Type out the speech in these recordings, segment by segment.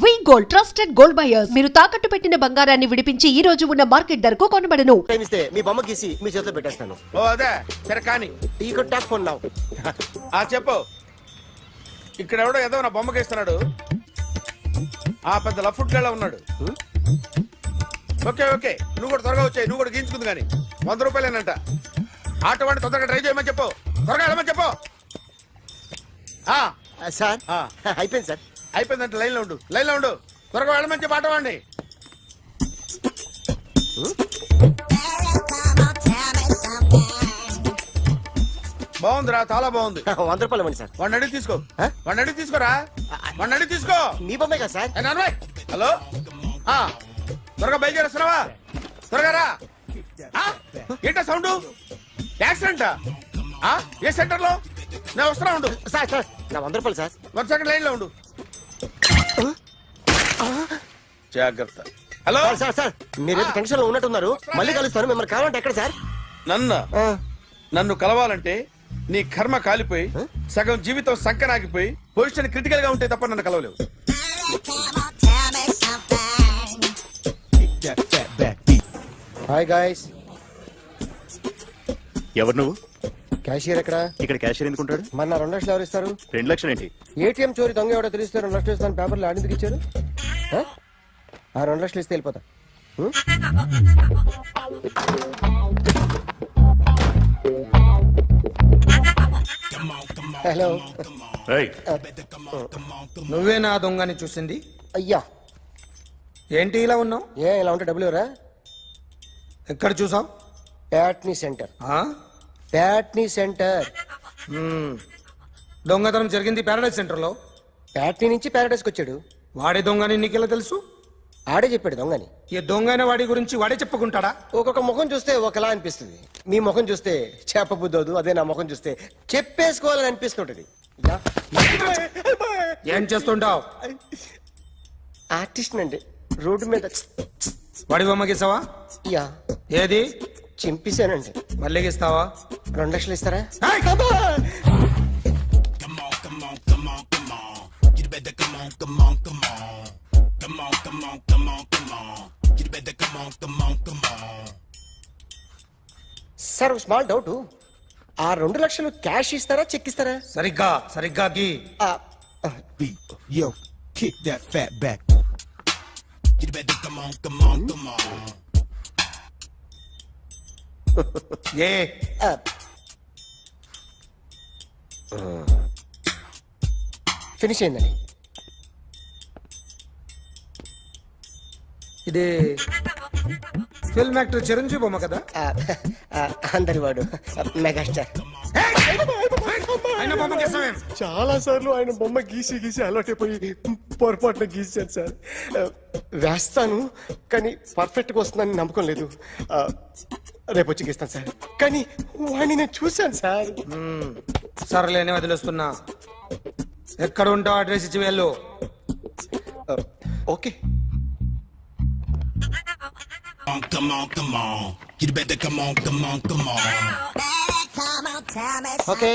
వి gold trusted gold buyers. మీరు తాకట్టు పెట్టిన బంగారాన్ని విడిపించి ఈ రోజు ఉన్న మార్కెట్ ధరకు కొనబడను. ప్రేమిస్తే మీ బొమ్మ గీసి మీ చేతిలో పెట్టేస్తాను. ఓ అదే సరే కానీ ఈ కుడ్ టాక్ ఫోన్ నౌ. చెప్పు. ఇక్కడ ఎవడో ఏదో నా బొమ్మ గీస్తున్నాడు. ఆ పెద్ద లఫుట్ గళ్ళ ఉన్నాడు. ఓకే ఓకే నువ్వు కూడా త్వరగా వచ్చాయి. నువ్వు కూడా గీంచుకుంది కానీ 100 రూపాయలేనంట. ఆటో వాడిని తొందరగా డ్రైవ్ చేయమని చెప్పు. త్వరగా వెళ్ళమని చెప్పు. సార్ అయిపోయింది సార్. అయిపోయిందంటే లైన్లో ఉండు. లైన్లో ఉండు. త్వరగా వెళ్ళమని చెప్పు ఆటో వాడిని. బాగుందిరా చాలా బాగుంది. 100 రూపాయలు ఇవ్వండి సార్. వాడిని అడిగి తీసుకో. వాడిని అడిగి తీసుకోరా. వాడిని అడిగి తీసుకో. మీ బొమ్మే కదా సార్. హలో త్వరగా బయలుదేరేస్తున్నావా? త్వరగా రా. ఏంటా సౌండ్? యాక్సిడెంట్ ఏ సెంటర్ లో? నేను వస్తున్నా ఉండు. సార్ సార్ నా 100 రూపాయలు సార్. 1 సెకండ్ లైన్ లో ఉండు. జాగ్రత్త. హలో సార్ సార్ మీరు టెన్షన్ లో ఉన్నట్టున్నారు. మళ్ళీ కలుస్తాను. మిమ్మల్ని కావాలంటే ఎక్కడ సార్? నన్ను కలవాలంటే నీ కర్మ కాలిపోయి సగం జీవితం సంకనాగిపోయి పొజిషన్ క్రిటికల్ గా ఉంటే తప్ప నన్ను కలవలేవు. Hi guys. ఎవరు నువ్వు? క్యాషియర్ ఎక్కడ? ఇక్కడ క్యాషియర్ ఎందుకుంటాడు? మన 2 లక్షలు ఎవరు ఇస్తారు? 2 లక్షలు ఏంటి? ఏటీఎం చోరీ దొంగ ఎవడో తెలిస్తే 2 లక్షలు ఇస్తాను పేపర్లు ఆడిందుకు ఇచ్చారు. ఆ 2 లక్షలు ఇస్తే వెళ్ళిపోతా. హలో నువ్వే నా దొంగని చూసింది? అయ్యా ఏంటి ఇలా ఉన్నావు? ఇలా ఉంటే డబ్బులు ఎవరా? ఎక్కడ చూసావు? ప్యాట్నీ సెంటర్. ప్యాట్నీ సెంటర్. దొంగతనం జరిగింది ప్యారడైజ్ సెంటర్ లో. ప్యాట్నీ నుంచి ప్యారడైజ్కి వచ్చాడు. వాడే దొంగని నీకెలా తెలుసు? ఆడే చెప్పాడు దొంగని. ఈ దొంగైన వాడి గురించి వాడే చెప్పుకుంటాడా? ఒక్కొక్క ముఖం చూస్తే ఒకలా అనిపిస్తుంది. మీ ముఖం చూస్తే చెప్పబుద్దోదు. అదే నా ముఖం చూస్తే చెప్పేసుకోవాలని అనిపిస్తుంటది. ఏం చేస్తుంటావు? ఆర్టిస్ట్ అండి. రోడ్డు మీద వాడి బొమ్మ గీసావా? యా. ఏది? చింపేశానండి. మళ్ళీ గీస్తావా? 2 లక్షలు ఇస్తారా? Sir small doubt. ఆ 2 లక్షలు క్యాష్ ఇస్తారా చెక్ ఇస్తారా? సరిగ్గా గీ. Yo, kick that fat back. You better come on. A finish అయిందండి. ఇది ఫిల్మ్ యాక్టర్ చిరంజీవి బొమ్మ కదా? అందరి వాడు మెగాస్టార్. ఆయన బొమ్మ గీసావేం? చాలా సార్లు ఆయన బొమ్మ గీసి అలవాటైపోయి పొరపాటున గీసాను సార్. వేస్తాను కానీ పర్ఫెక్ట్గా వస్తుందని నమ్మకం లేదు. రేపు వచ్చి గీస్తాను సార్. కానీ వాడిని నేను చూశాను సార్. సర్లేని వదిలేస్తున్నా. ఎక్కడ ఉంటావు అడ్రస్ ఇచ్చి వెళ్ళు. Okay. Come on. You better come on. Okay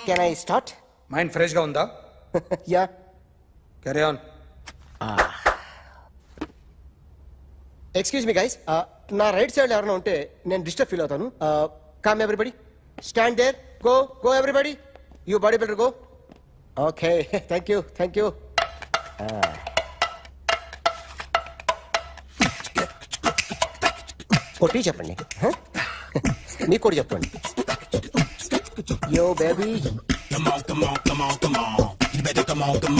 can I start? Mind fresh గా ఉందా? Yeah. Carry on. Excuse me guys. నా రైట్ సైడ్ ఎవరైనా ఉంటే నేను డిస్టర్బ్ ఫీల్ అవుతాను. Come everybody, stand there. Go everybody. You body builder go. Okay thank you. కొట్టి చెప్పండి. మీకు కూడా చెప్పండి. Yo baby. Come on. You better come on. Come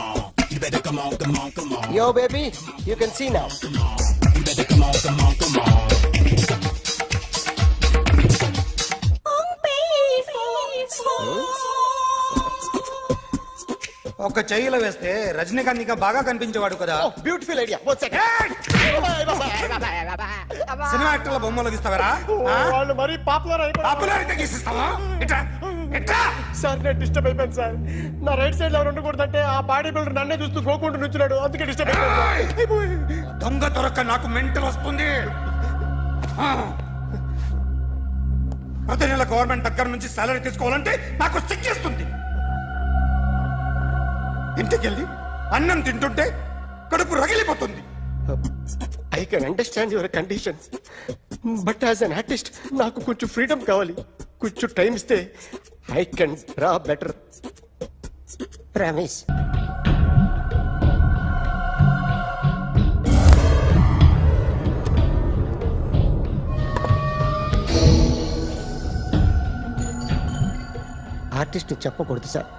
on. You better come on. Yo baby, you can see now. You better come on. ఒక చెయ్యిలో వేస్తే రజనీకాంత్ ఇంకా బాగా కనిపించేవాడు కదా. Beautiful idea. One second. Cinema యాక్టర్ల బొమ్మలు గీస్తావరా? వాళ్ళు మరి పాపులర్ అయితే గీసిస్తావా? సార్ నేను డిస్టర్బ్ అయిపోయాను సార్. నా రైట్ సైడ్ ఎవరు ఉండకూడదంటే ఆ బాడీ బిల్డర్ నన్నే చూస్తూ గోకుంటూ నుంచున్నాడు. అందుకే డిస్టర్బ్ అయిపోయాను. దొంగ దొరక్క నాకు మెంటల్ వస్తుంది. ప్రతి నెల గవర్నమెంట్ దగ్గర నుంచి సాలరీ తీసుకోవాలంటే నాకు సిగ్గేస్తుంది. ఇంటికెళ్ళి అన్నం తింటుంటే కడుపు రగిలిపోతుంది. I can understand your conditions, but as an artist నాకు కొంచెం ఫ్రీడమ్ కావాలి. కొంచెం టైం ఇస్తే I can draw better. Promise. Artist చెప్పకూడదు sir.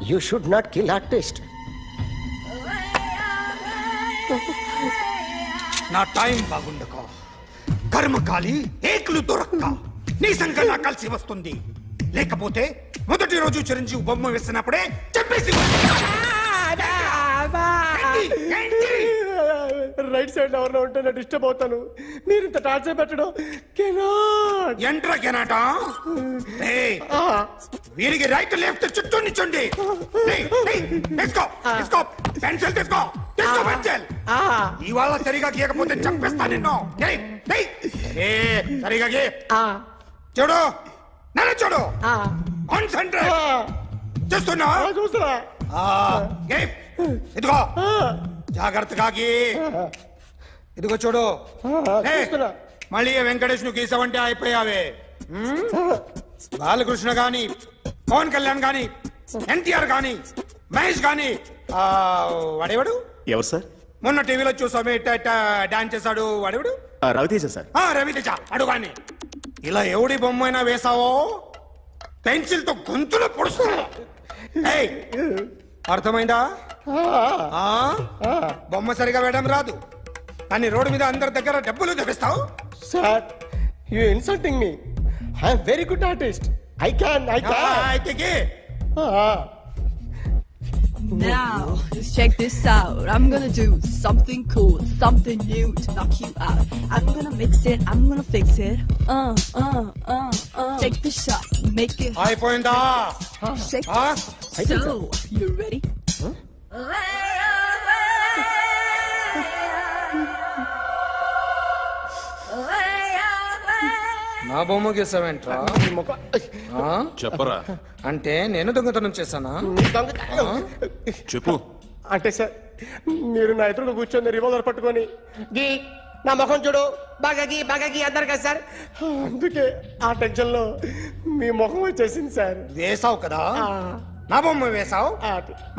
You should not kill artist. నా టైం బాగుండక కర్మకాలి ఏకులు దొరక్క నీ సంఖ్య నా కలిసి వస్తుంది. లేకపోతే మొదటి రోజు చిరంజీవి బొమ్మ వేసినప్పుడే చెప్పేసి రైట్ సైడ్ ఎవరిలో ఉంటే నేను డిస్టర్బ్ అవుతాను. మీరు ఇంత టార్చర్ పెట్టడం కెనాట్. ఎంట్రా కెనాట. వీరికి రైట్ లెఫ్ట్ చుట్టూ నిచ్చండి. తీసుకో తీసుకో పెన్సిల్ తీసుకో తీసుకో పెన్సిల్. ఇవాళ సరిగా గీయకపోతే చంపేస్తా నిన్ను. సరిగా గీ. చూడు నన్ను చూడు. కాన్సంట్రేట్ చేస్తున్నా. చూస్తున్నా. ఇదిగో జాగ్రత్తగా గీ. ఇదిగో చూడు. చూస్తున్నా. మళ్ళీ వెంకటేష్ ను గీసావంటే అయిపోయావే. బాలకృష్ణ గాని పవన్ కళ్యాణ్ గాని ఎన్టీఆర్ గాని మహేష్ గాని వాడేవాడు ఎవరు సార్? మొన్న టీవీలో చూసామే డాన్స్ చేశాడు వాడేవాడు? రవితేజ సార్. రవితేజ అడుగాని. ఇలా ఎవడి బొమ్మ అయినా వేసావో పెన్సిల్ తో గొంతులో పొడుస్తా. అర్థమైందా? బొమ్మ సరిగా వేయడం రాదు కానీ రోడ్డు మీద అందరి దగ్గర డబ్బులు తెప్పిస్తావు. Sir you insulting me. I'm very good artist. I can అయితే Now, just check this out. I'm gonna do something cool, something new to knock you out. I'm gonna mix it, I'm gonna fix it. Take the shot, make it hot. అయిపోయిందా? Shake So, you ready? నా బొమ్మ గీసావేంట్రా? చెప్పరా. అంటే నేను దొంగతనం చేశానా? చెప్పు. అంటే సార్ మీరు నా ఎదురుగా కూర్చొని రివాల్వర్ పట్టుకొని గీ నా ముఖం చూడు బాగా గీ అన్నారు కదా సార్. అందుకే ఆ టెన్షన్ లో మీ ముఖం వచ్చేసింది సార్. వేసావు కదా, నా బొమ్మ వేసావు.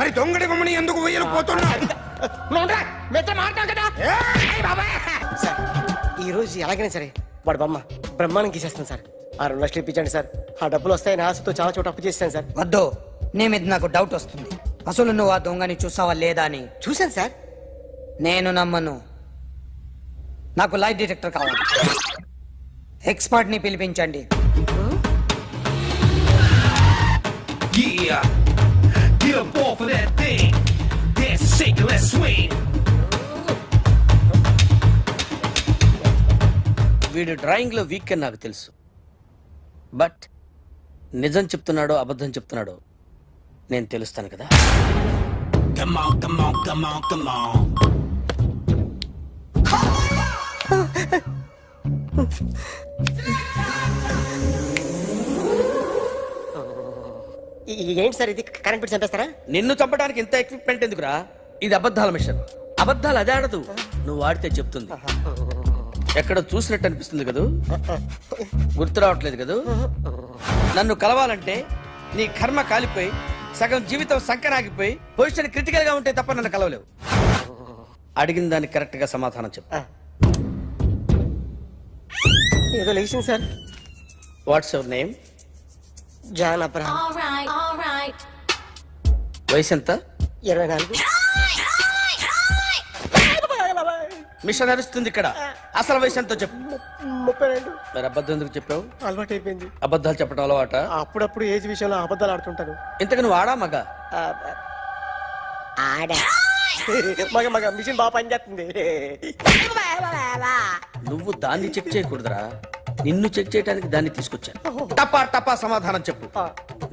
మరి దొంగడి బొమ్మని ఎందుకు వేయలేకపోతున్నా? సార్ ఈ రోజు ఎలాగైనా సరే వాడు బొమ్మ బ్రహ్మాండం గీసేస్తాను సార్. 6 లక్షలు ఇప్పించండి సార్. ఆ డబ్బులు వస్తాయని ఆశతో చాలా చోట అప్పు చేస్తాను సార్. వద్దు, నీ మీద నాకు డౌట్ వస్తుంది. అసలు నువ్వు ఆ దొంగని చూసావా లేదా అని. చూశాను సార్. నేను నమ్మను. నాకు లైట్ డిటెక్టర్ కావాలి. ఎక్స్పర్ట్ ని పిలిపించండి. Yeah, get up off of that thing. Dance and shake and let's swing. వీడు డ్రాయింగ్ లో వీక్ అని నాకు తెలుసు. బట్ నిజం చెప్తున్నాడో అబద్ధం చెప్తున్నాడో నేను తెలుస్తాను కదా. Come on, come on, come on, come on. ఏంటి సార్ ఇది? కరెంట్ బిల్ చంపేస్తారా? నిన్ను చంపడానికి ఇంత ఎక్విప్మెంట్ ఎందుకురా? ఇది అబద్ధాల మిషన్. అబద్ధాలు అదే ఆడదు, నువ్వు ఆడితే చెప్తుంది. ఎక్కడ చూసినట్టు అనిపిస్తుంది కదూ? గుర్తు రావట్లేదు కదూ? నన్ను కలవాలంటే నీ కర్మ కాలిపోయి సగం జీవితం సంకనాగిపోయి పొజిషన్ క్రిటికల్ గా ఉంటే తప్ప నన్ను కలవలేవు. అడిగిన దానికి కరెక్ట్ గా సమాధానం చెప్పు. ఏదో లేచింది sir. What's your name? John Abraham. వయసు ఎంత? 24. మిషన్ నడుస్తుంది ఇక్కడ. అసలు వయసు ఎంతో చెప్పు. 32. మరి అబద్ధం ఎందుకు చెప్పావు? అలవాటు అయిపోయింది. అబద్ధాలు చెప్పడం అలవాట? అప్పుడప్పుడు ఏజ్ విషయంలో అబద్ధాలు ఆడుతుంటాను. ఇంతకు నువ్వు ఆడా మగ? ఆడా. మగ మిషన్ బాగా పనిచేస్తుంది. నువ్వు దాన్ని చెక్ చేయకూడదురా, నిన్ను చెక్ చేయడానికి దాన్ని తీసుకొచ్చాను. టపా టపా సమాధానం చెప్పు.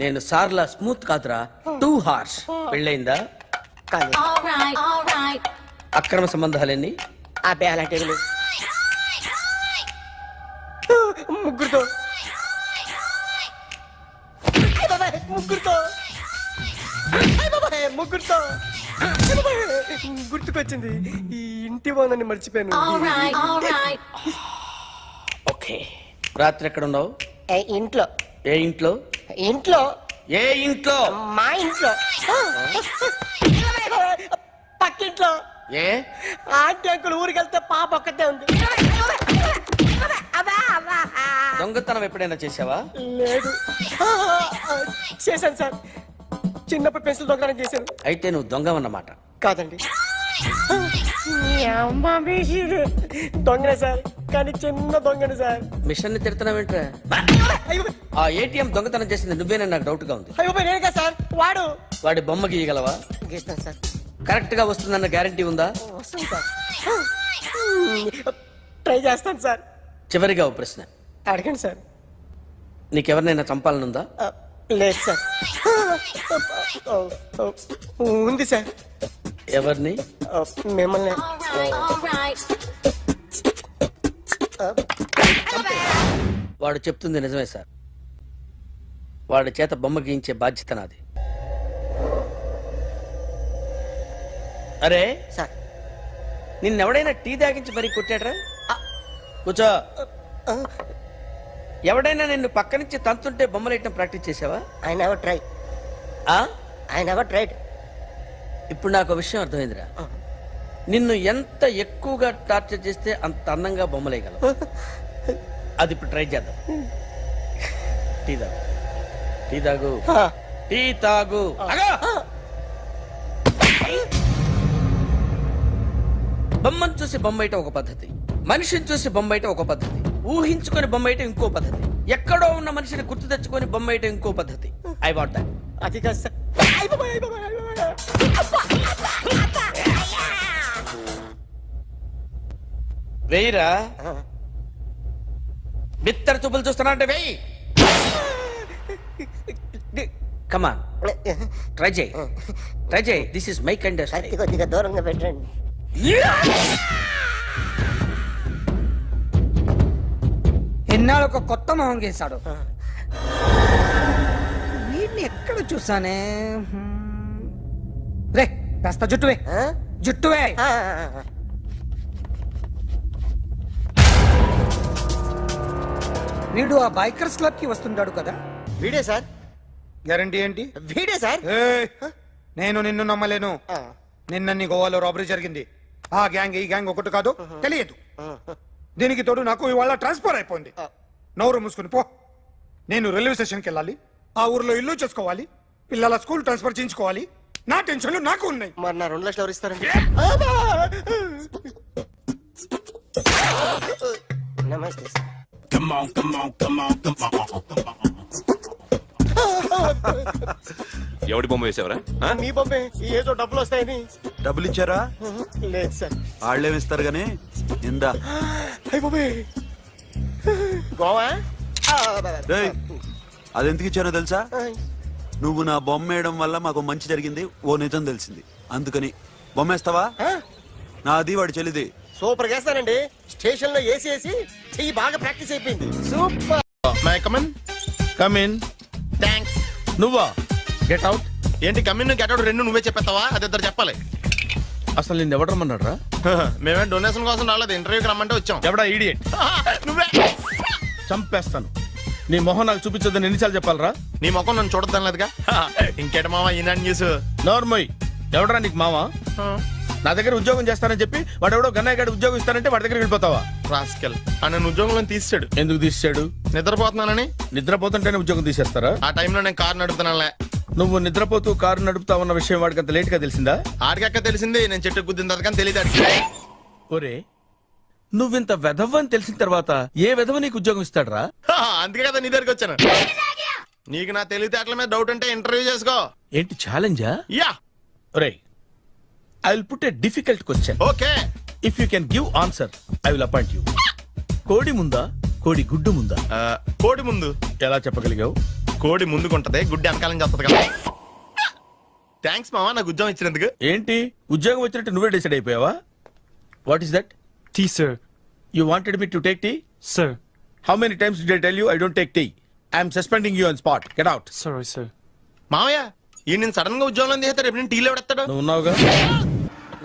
నేను సార్లా స్మూత్ కాదురా, టూ హార్ష్. పెళ్ళయిందా? కానీ అక్రమ సంబంధాలన్నీ? అబ్బే అలాంటి ముగ్గురుతో. ముగ్గురుతో ముగ్గురుతో గుర్తుకొచ్చింది, ఈ ఇంటి వాళ్ళని మర్చిపోయాను. ఓకే, రాత్రి ఎక్కడ ఉన్నావు? ఇంట్లో. ఏ ఇంట్లో? ఇంట్లో. ఏ ఇంట్లో? మా ఇంట్లో. పక్కింట్లో. ఏ ఆంటీ అంకుల్ ఊరికి వెళ్తే పాప ఒక్కతే ఉంది. దొంగతనం ఎప్పుడైనా చేసావా? లేదు. చేశాను సార్, చిన్నప్పుడు పెన్సిల్ దొంగతనం చేశాను. అయితే నువ్వు దొంగవన్నమాట. కాదండి, దొంగనే సార్, కానీ చిన్న దొంగని సార్. మిషన్ ని తిడుతున్నావేంట్రా? అయ్యో ఆ ఏటీఎం దొంగతనం చేసింది నువ్వేనని నాకు డౌట్ గా ఉంది. అయ్యో నేను కదా సార్, వాడు. వాడి బొమ్మ గీయగలవా? గీస్తాను సార్. కరెక్ట్ గా వస్తుందన్న గ్యారంటీ ఉందా? వస్తాను సార్, ట్రై చేస్తాను సార్. చివరిగా ఓ ప్రశ్న అడగండి సార్. నీకెవరినైనా చంపాలనుందా? లేదు సార్. ఉంది సార్. ఎవరిని? మిమ్మల్ని. వాడు చెప్తుంది నిజమే సార్. వాడి చేత బొమ్మ గీయించే బాధ్యత నాది. అరే సార్, నిన్నెవడైనా టీ తాగించి మరీ కొట్టాడ్రా? కూర్చో. ఎవడైనా నిన్ను పక్క నుంచి తంతుంటే బొమ్మలేయటం ప్రాక్టీస్ చేసావా? I never try. I never tried. ఇప్పుడు నాకు విషయం అర్థమైందిరా. నిన్ను ఎంత ఎక్కువగా టార్చర్ చేస్తే అంత అందంగా బొమ్మలేయగలవు. అది ఇప్పుడు ట్రై చేద్దాం. టీ తాగు, టీ తాగు, టీ తాగు. బొమ్మను చూసి బొమ్మయటం ఒక పద్ధతి, మనిషిని చూసి బొమ్మయటం ఒక పద్ధతి, ఊహించుకొని బొమ్మయటం ఇంకో పద్ధతి, ఎక్కడో ఉన్న మనిషిని గుర్తు తెచ్చుకొని బొమ్మయటం ఇంకో పద్ధతి. I want that. అది కాదు సార్. వెయ్యిరా. బిత్తర చూపులు చూస్తున్నా అంటే వెయ్యి. కమాన్, ట్రై చేయి, ట్రై చేయి. This is my kind of style. కొద్దిగా దూరంగా పెట్టండి. ఎన్నాళ్ళు ఒక కొత్త మొహం గీశాడు. వీడిని ఎక్కడ చూసానే? రే కాస్త జుట్టువే, జుట్టువే. వీడు ఆ బైకర్స్ క్లబ్ కి వస్తుంటాడు కదా? వీడే సార్. గ్యారంటీ ఏంటి? వీడే సార్. నేను నిన్ను నమ్మలేను. నిన్న నీ గోవాలో రాబరీ జరిగింది. ఆ గ్యాంగ్ ఈ గ్యాంగ్ ఒకటి కాదు, తెలియదు. దీనికి తోడు నాకు ఇవాళ ట్రాన్స్ఫర్ అయిపోయింది. నోరు మూసుకుని పో. నేను రైల్వే స్టేషన్కి వెళ్ళాలి, ఆ ఊర్లో ఇల్లు చేసుకోవాలి, పిల్లల స్కూల్ ట్రాన్స్ఫర్ చేయించుకోవాలి. నా టెన్షన్లు నాకు ఉన్నాయి. మరి నా 2 లక్షలు ఎవరు ఇస్తారండి? నమస్తే sir. Come on, come on, come on, come on, come on. ఎవడి బొమ్మ వేసావరా? మీ బొమ్మే, ఏదో డబ్బులు వస్తాయని. డబ్బులు ఇచ్చారా? లేదు సార్. వాళ్ళేమి ఇస్తారు గానీ ఇందా. అయ్య బాబే, గోవా. రేయ్, అది ఎందుకు ఇచ్చానో తెలుసా? నువ్వు నా బొమ్మ వేయడం వల్ల మాకు మంచి జరిగింది, ఓ నిజం తెలిసింది. అందుకని బొమ్మేస్తావా? నాది వాడి చెల్లిది. సూపర్ చేస్తానండి. స్టేషన్ లో ఏసీ వేసి చెయ్యి బాగా ప్రాక్టీస్ అయిపోయింది. Super. My come on. Come in. Thanks. నువ్వా? Get out. ఏంటి కమిన్ గెట్ అవుట్ రెండు నువ్వే చెప్పేస్తావా? అది ఇద్దరు చెప్పాలి. అసలు నిన్ను ఎవడు రమ్మన్నాడు రా? మేమే డొనేషన్ కోసం రాలేదు, ఇంటర్వ్యూకి రమ్మంటే వచ్చాం. ఎవడా ఈడియట్? నువ్వే. చంపేస్తాను. నీ మొహం నాకు చూపించొద్దని ఎన్నిసార్లు చెప్పాలరా? నీ ముఖం నన్ను చూడద్దాం లేదుగా. ఇంకేట మామ ఈనాడు న్యూస్. నోర్మోయ్, ఎవడరా నీకు మావా? నా దగ్గర ఉద్యోగం చేస్తానని చెప్పి వాడు ఎవడో గన్నయ్య గడి ఉద్యోగం ఇస్తానంటే వాడి దగ్గర వెళ్ళిపోతావా? రాస్కెల్. నన్ను ఉద్యోగంలో తీసాడు. ఎందుకు తీసాడు? నిద్రపోతున్నానని. నిద్రపోతుంటేనే ఉద్యోగం తీసేస్తారా? ఆ టైంలో నేను కారు నడుపుతున్నానులే. నువ్వు నిద్రపోతూ కారు నడుపుతా ఉన్న విషయం వాడికి అంత లేట్ గా తెలిసిందా? ఆడికక్క తెలిసింది, నేను చెట్టు గుద్దిన తర్వాత కానీ తెలియదు. ఒరే, నువ్వింత వెధవ అని తెలిసిన తర్వాత ఏ వెధవ నీకు ఉద్యోగం ఇస్తాడరా? అందుకే కదా నీ దగ్గరికి వచ్చాను. నీకు నా తెలివితేటల మీద డౌట్ అంటే ఇంటర్వ్యూ చేసుకో. ఏంటి ఛాలెంజా? యా. ఒరే, I will put a difficult question. Okay. If you can give answer I will appoint you. కోడి ముందా, కోడి గుడ్డు ముందా? కోడి ముందు. ఎలా చెప్పగలిగావు? కోడి ముందుకుంటది, గుడ్డి వెనకాలం చేస్తుంది కదా. థ్యాంక్స్ మామా నాకు ఉద్యోగం ఇచ్చినందుకు. ఏంటి ఉద్యోగం వచ్చినట్టు నువ్వే డిసైడ్ అయిపోయావా? What is that? Tea, sir. You wanted me to take tea? Sir. How many times did I tell you I don't take tea? I am suspending you on spot. Get out. Sorry, sir. మామయ్య ఈ నేను sudden గా ఉద్యోగంలో దిగుతాడు రేపు నేను టీలో ఎవడెత్తాడు నువ్వు ఉన్నావుగా.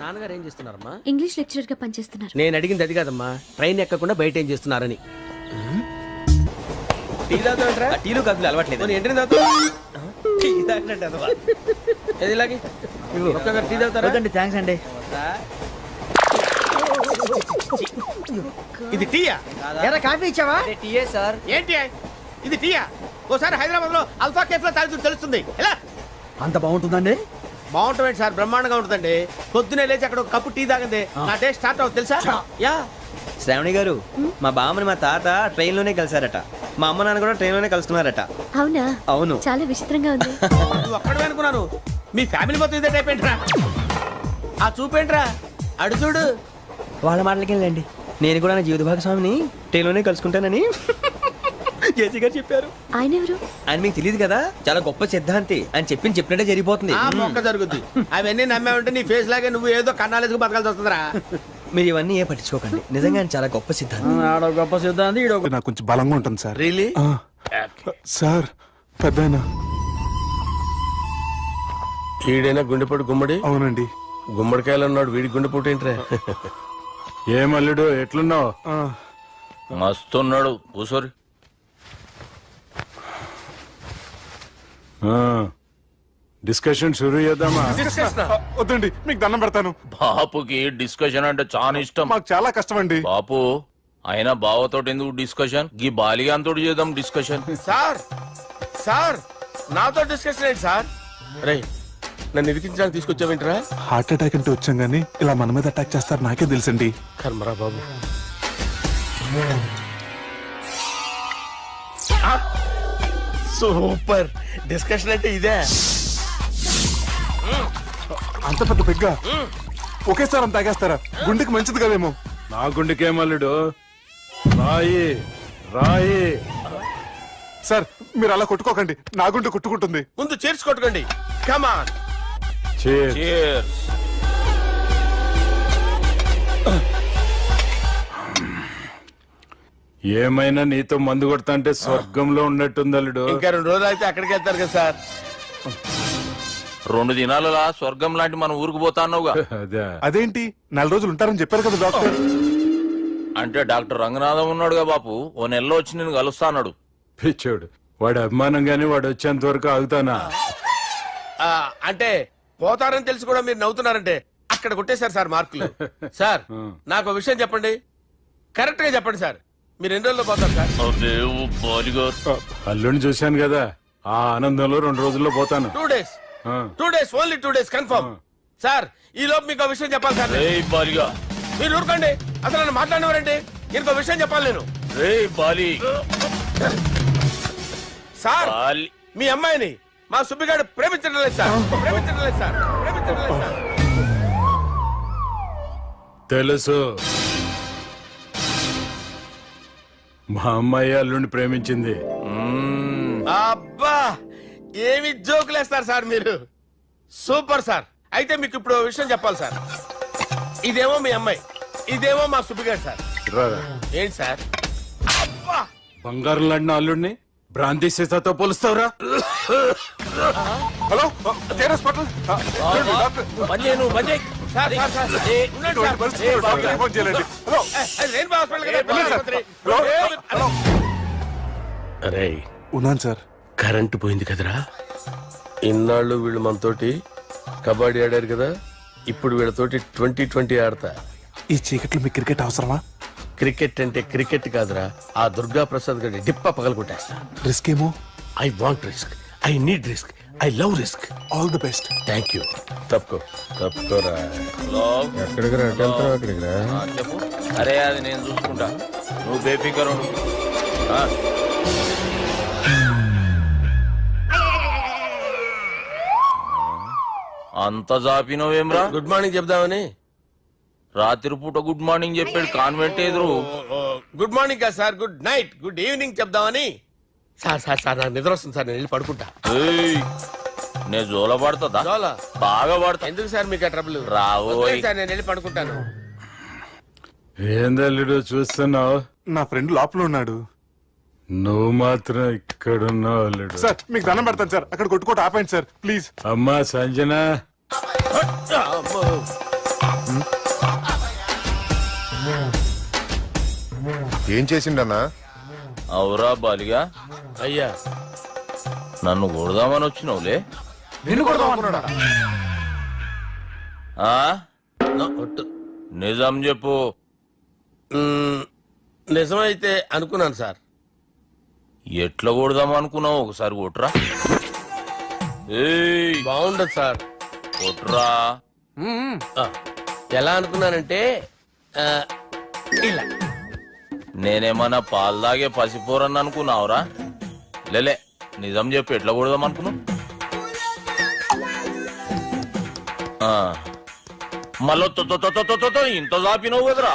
నాన్నగారు ఏం చేస్తున్నారమ్మా? ఇంగ్లీష్ లెక్చరర్ గా పనిచేస్తున్నారు. నేను అడిగింది అది కాదమ్మా, ట్రైన్ ఎక్కకుండా బయట ఏం చేస్తున్నారని. టీ తాగుతావంటరా? టీలు కాదు అలవాట్లేదు. ఏంటి తాగుతావు? టీ తాగినట్టు అదవా. ఏది ఇలాగే ఒక్కగారు టీ తాగుతారా? థ్యాంక్స్ అండి. ఇది టీయా? ఎరా కాఫీ ఇచ్చావా? టీయే సార్. ఏంటి ఇది టీయా? ఓసారి హైదరాబాద్ లో అల్ఫా కేఫ్ లో తాగుతూ తెలుస్తుంది. ఎలా అంత బాగుంటుందండి? బాగుంటుంది సార్, బ్రహ్మాండంగా ఉంటుందండి. పొద్దునే లేచి అక్కడ ఒక కప్పు టీ తాగింది నా డే స్టార్ట్ అవుతుంది తెలుసా? యా. శ్రావణి గారు, మా బామ్మని మా తాత ట్రైన్ లోనే కలిసారట. మా అమ్మ నాన్న కూడా ట్రైన్ లోనే కలుస్తున్నారట. అవునా? అవును. చాలా విచిత్రంగా ఉంది. నువ్వు ఒక్కడే అనుకున్నాను, మీ ఫ్యామిలీ మొత్తం ఇదే టైప్ ఏంట్రా? ఆ చూపేంట్రా, అడు చూడు. వాళ్ళ మాటలకి వెళ్ళండి. నేను కూడా నా జీవిత భాగస్వామిని ట్రైన్ లోనే కలుసుకుంటానని జేసీ గారు చెప్పారు. ఆయన ఎవరు? ఆయన మీకు తెలియదు కదా, చాలా గొప్ప సిద్ధాంతి అని చెప్పినట్టే జరిగిపోతుంది. ఆ మొక్క జరుగుద్ది. అవన్నీ నమ్మే ఉంటే నీ ఫేస్ లాగే నువ్వు ఏదో కన్నాలేసుకు బతకాల్సి వస్తుందిరా. మీరు ఇవన్నీ ఏ పట్టించుకోకండి. నిజంగా ఆయన చాలా గొప్ప సిద్ధాంతి. గొప్ప సిద్ధాంతి. నాకు కొంచెం బలంగా ఉంటుంది సార్. రియలీ? సార్ పెద్దయినా. ఈడైనా గుండెపోటు గుమ్మడి? అవునండి. గుమ్మడికాయలు అన్నాడు, వీడి గుండెపోటు ఏంట్రా? ఏమల్లుడు ఎట్లున్నావు? మస్తున్నాడు కూసోరి. డిస్కషన్ షురూ చేద్దామా? వద్దండి, మీకు దండం పెడతాను. బాపుకి డిస్కషన్ అంటే చాలా ఇష్టం. మాకు చాలా కష్టం అండి. బాపు అయినా బావతోటి ఎందుకు డిస్కషన్? గీ బాలిగాంతోటి చేద్దాం డిస్కషన్. సార్ సార్ నాతో డిస్కషన్ ఏంటి సార్? రే నన్ను ఇరికించడానికి తీసుకొచ్చావేంట్రా? హార్ట్ అటాక్ అంటే వచ్చాం గానీ ఇలా మన మీద అటాక్ చేస్తారు నాకే తెలుసండి. కర్మరా బాబు. సూపర్ డిస్కషన్ అంటే ఇదే. అంత పెద్ద పెగ్గా ఒకేసారి అంత తాగేస్తారా? గుండెకి మంచిది కదేమో. నా గుండెకేమల్లుడు రాయి రాయి. సార్ మీరు అలా కొట్టుకోకండి, నా గుండె కొట్టుకుంటుంది. ముందు చేర్చుకొట్టుకోండి. కమాన్. Cheers. ఏమైనా నీతో మందు కొడతా అంటే స్వర్గంలో ఉన్నట్టుంది అల్లుడు. ఇంకా 2 రోజులు అయితే అక్కడికి వెళ్తారు కదా సార్. 2 దినాలలా స్వర్గం లాంటి మన ఊరికి పోతాన్నావుగా. అదేంటి 4 రోజులు ఉంటారని చెప్పారు కదా డాక్టర్. అంటే డాక్టర్ రంగనాథం ఉన్నాడుగా బాపు, ఓ నెలలో వచ్చి నేను కలుస్తా అన్నాడు. పిచ్చోడు, వాడి అభిమానం గాని వాడు వచ్చేంత వరకు ఆగుతానా? అంటే పోతారని తెలిసి కూడా మీరు నవ్వుతున్నారంటే అక్కడ కొట్టేశారు సార్ మార్కులు. సార్ నాకు విషయం చెప్పండి, కరెక్ట్ గా చెప్పండి సార్. మీరు ఎన్ని రోజుల్లో పోతారు సార్? అల్లుడిని చూశాను కదా, ఆ ఆనందంలో 2 రోజుల్లో పోతాను. 2 days. 2 days, only 2 days confirm. Sir ఈ లోపు మీకు విషయం చెప్పాలి సార్. మీరు ఊరుకోండి, అసలు నన్ను మాట్లాడినవారండి. ఇంకో విషయం చెప్పాలి నేను. సార్ మీ అమ్మాయిని మా సుబ్బిగాడు ప్రేమించడం లేదు సార్. ప్రేమించడం లేదు సార్. ప్రేమించడం లేదు సార్. తెలుసు, మా అమ్మాయి అల్లుడిని ప్రేమించింది. అబ్బా ఏమి జోకులేస్తారు సార్ మీరు. Super sir. అయితే మీకు ఇప్పుడు ఓ విషయం చెప్పాలి సార్. ఇదేమో మీ అమ్మాయి, ఇదేమో మా సుబ్బిగాడు సార్. రారా. ఏంటి సార్? అబ్బా బంగారం లాంటి అల్లుడిని భ్రాంతి సీతాతో పోలుస్తావురా? హలో కేరస్ పటల్. సార్ సార్ సార్ ఉండండి సార్. ఫోన్ చేయాలండి. హలో రెయిన్బో హాస్పిటల్ కదా, పిల్లల ఆసుపత్రి. అరే ఉన్నాను సార్. కరెంటు పోయింది కదరా. ఇన్నాళ్ళు వీళ్ళు మనతోటి కబడ్డీ ఆడారు కదా, ఇప్పుడు వీళ్ళతోటి 2020 ఆడతా. ఈ చీకట్లో మీకు క్రికెట్ అవసరమా? క్రికెట్ అంటే క్రికెట్ కాదురా, ఆ దుర్గా ప్రసాద్ గారి డిప్ప పగల కొట్టేస్తా. రిస్క్ ఏమో. I want risk, I need risk, I love risk. All the best. Thank you. తప్పుకోరా. ఎక్కడికి రా? అక్కడికి రా. చెప్పు. అరే అది నేను చూసుకుంటా, నువ్వు బేఫికర్ ఉండు. అంత జాపినవేమ్రా? గుడ్ మార్నింగ్ చెప్దామని. రాత్రి పూట గుడ్ మార్నింగ్ చెప్పాడు కాన్వెంట్ ఎదురు. గుడ్ మార్నింగ్ కాదు sir, good night, good evening చెప్దామని. సార్ సార్ సార్ నాకు నిద్ర వస్తుంది సార్, నేను వెళ్ళి పడుకుంటా. నేను జోల పడుతుందా? జోలా? బాగా పడతా. ఎందుకు సార్ మీకు ఆ ట్రబుల్? రావోయ్ సార్ నేను వెళ్ళి పడుకుంటాను. ఏందల్లుడు చూస్తున్నావు? నా ఫ్రెండ్ లోపల ఉన్నాడు. నువ్వు మాత్రం ఇక్కడున్నావు అల్లుడు. సార్ మీకు దండం పెడతాను సార్, అక్కడ కొట్టుకోట ఆపండి సార్ ప్లీజ్. అమ్మా సంజన, ఏం చేసిండన్నా? అవురా బాలిగా, అయ్యా నన్ను కొడదామని వచ్చినావులే. నిన్ను కొడదామన్నాడా? ఆ? ఒట్టు. నిజం చెప్పు. నిజమైతే అనుకున్నాను సార్. ఎట్లా కొడదాం అనుకున్నావు? ఒకసారి కొట్రా. ఏయ్, బాగుండదు సార్. కొట్రా. ఆ, ఎలా అనుకున్నానంటే ఆ, ఇలా నేనేమన్నా పాలు తాగే పసిపోరని అనుకున్నావురా? లేలే, నిజం చెప్పు, ఎట్లా కొడదాం అనుకున్నావు? మళ్ళీ ఇంత చాపినావు కదరా?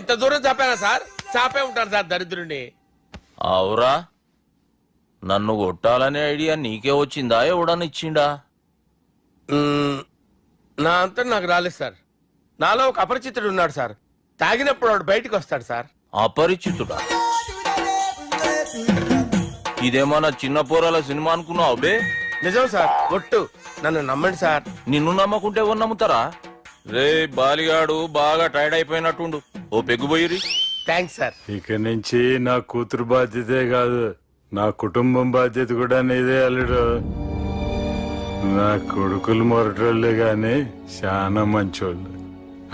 ఇంత దూరం చాపానా సార్? చాపే ఉంటాను సార్ దరిద్రుడిని. అవురా, నన్ను కొట్టాలనే ఐడియా నీకే వచ్చిందా? ఎవడన్నా ఇచ్చిండా? నా అంతా నాకు రాలేదు సార్. నాలో ఒక అపరిచితుడు ఉన్నాడు సార్. తాగినప్పుడు వాడు బయటికి వస్తాడు సార్. అపరిచితుడా? ఇదేమన్నా చిన్న పోరాల సినిమా అనుకున్నావు బే? నిజం సార్, ఒట్టు. నన్ను నమ్మండి సార్. నిన్ను నమ్మకుంటే ఎవరు నమ్ముతారా? రే బాలిగాడు బాగా టైర్డ్ అయిపోయినట్టుండు, ఓ పెగ్గుబోయిరి. Thanks sir. ఇక నుంచి నా కూతురు బాధ్యతే కాదు, నా కుటుంబం బాధ్యత కూడా నీదే అల్లుడు. నా కొడుకులు మొరటోళ్ళే గాని చాలా మంచోళ్ళు.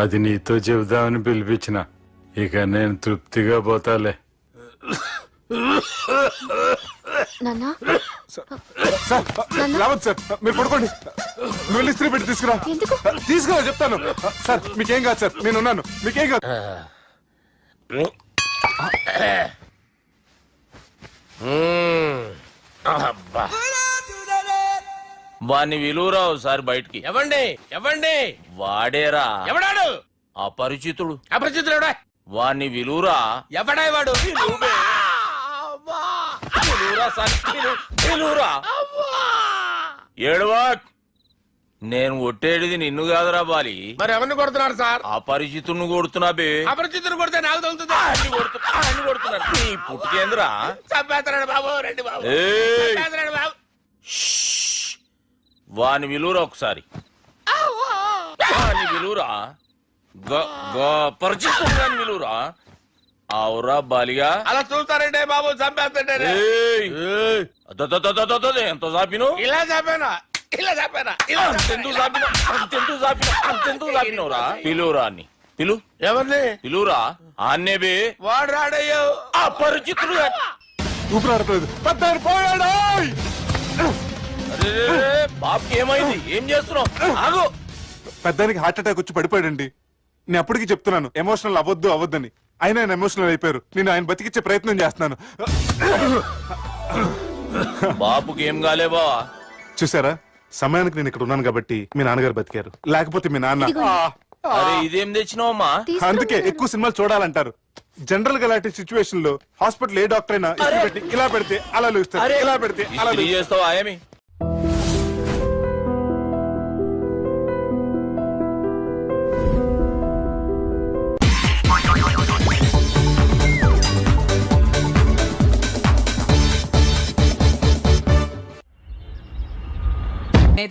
అది నీతో చెబుదామని పిలిపించిన. ఇక నేను తృప్తిగా పోతాలే. నాన్నా సార్ రావద్దు సార్, మీరు పడుకోండి. నువ్వు వెళ్ళి ఇస్త్రీ పెట్టి తీసుకురా. ఎందుకు? తీసుకురా చెప్తాను. సార్ మీకేం కాదు సార్, నేను ఉన్నాను, మీకేం కాదు. అబ్బా. వాణ్ణి విలువరా ఒకసారి బయటికి. ఎవండి ఎవండి? వాడేరా, ఎవడాడు? అపరిచితుడు. అపరిచితుడు ఎవడా? వాణ్ణి విలువరా. ఎవడా వాడు? విలువరా సార్, విలువరా. ఏడవా, నేను కొట్టేడిది నిన్ను కాదురా బాలి. మరి ఎవరిని కొడుతున్నారు సార్? అపరిచితుడిని కొడుతున్నా బే. అపరిచితుడు కొడితే నాకు తగులుతుందా? అన్ని కొడుతున్నా. నీ పుట్టుకేంద్రా? చంపేస్తున్నాడు బాబు, రండి బాబు. ఏయ్, చంపేస్తున్నాడు బాబు. వాని విలువరా ఒకసారి. వాని విలువరా. పరిచితుడు విలువరా. అవురా బాలిగా. అలా చూస్తారంటే బాబు, చంపేస్తాడే. ఎంత చాపిను? ఇలా చంపానా? ఇలా చంపానా? అంతెందుకు చాపిన? అంతెందుకు చాపిన? అంతెందుకు చాపినవురా? పిలువురా అన్ని. పిలు. ఎవరిని? పిలువురా. ఆన్నే బే. వాడు రాడయ్యో. అపరిచితుడు. ఊపిరాడట్లేదు. పెద్దాయన పోయాడు. బాబుకి ఏమైంది? ఏం చేస్తున్నావు? ఆగు. పెద్దానికి హార్ట్ అటాక్ వచ్చి పడిపోయాడండి. నేను అప్పటికి చెప్తున్నాను ఎమోషనల్ అవ్వద్దు అవ్వద్దని. ఆయన ఎమోషనల్ అయిపోయారు. నేను ఆయన బతికిచ్చే ప్రయత్నం చేస్తున్నాను. బాబుకి ఏం కాలే బావా? చూసారా, సమయానికి నేను ఇక్కడ ఉన్నాను కాబట్టి మీ నాన్నగారు బతికారు. లేకపోతే మీ నాన్న. అరే ఇదేం తెచ్చినావమ్మా? అందుకే ఎక్కువ సినిమాలు చూడాలంటారు. జనరల్ గా ఇలాంటి సిచ్యువేషన్ లో హాస్పిటల్ ఏ డాక్టర్ అయినా ఇస్త్రీ పెట్టి ఇలా పెడితే అలా లూస్తారు, ఇలా పెడితే అలా ఇస్త్రీ చేస్తావా ఏమి?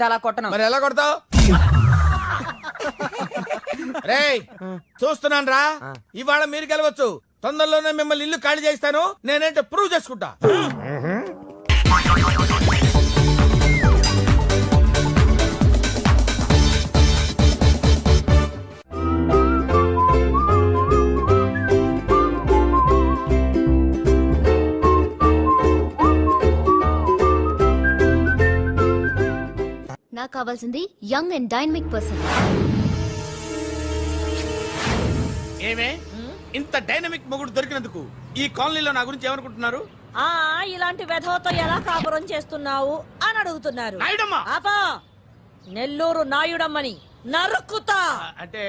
అలా కొట్టను. మరి ఎలా కొడతావు? రేయ్ చూస్తున్నాను రా, ఇవాళ మీరు గెలవచ్చు. తొందరలోనే మిమ్మల్ని ఇల్లు ఖాళీ చేస్తాను. నేనేంటో ప్రూవ్ చేసుకుంటా. నాకు కావాల్సింది యంగ్ అండ్ డైనమిక్ పర్సన్. ఏమే ఇంత డైనమిక్ మొగుడు దొరికినందుకు ఈ కాలనీలో నా గురించి ఏమనుకుంటున్నారు? ఇలాంటి వెధవతో ఎలా కాపురం చేస్తున్నావు అని అడుగుతున్నారు. నాయుడమ్మ. ఆపా, నెల్లూరు నాయుడమ్మని నరుక్కుతా. అంటే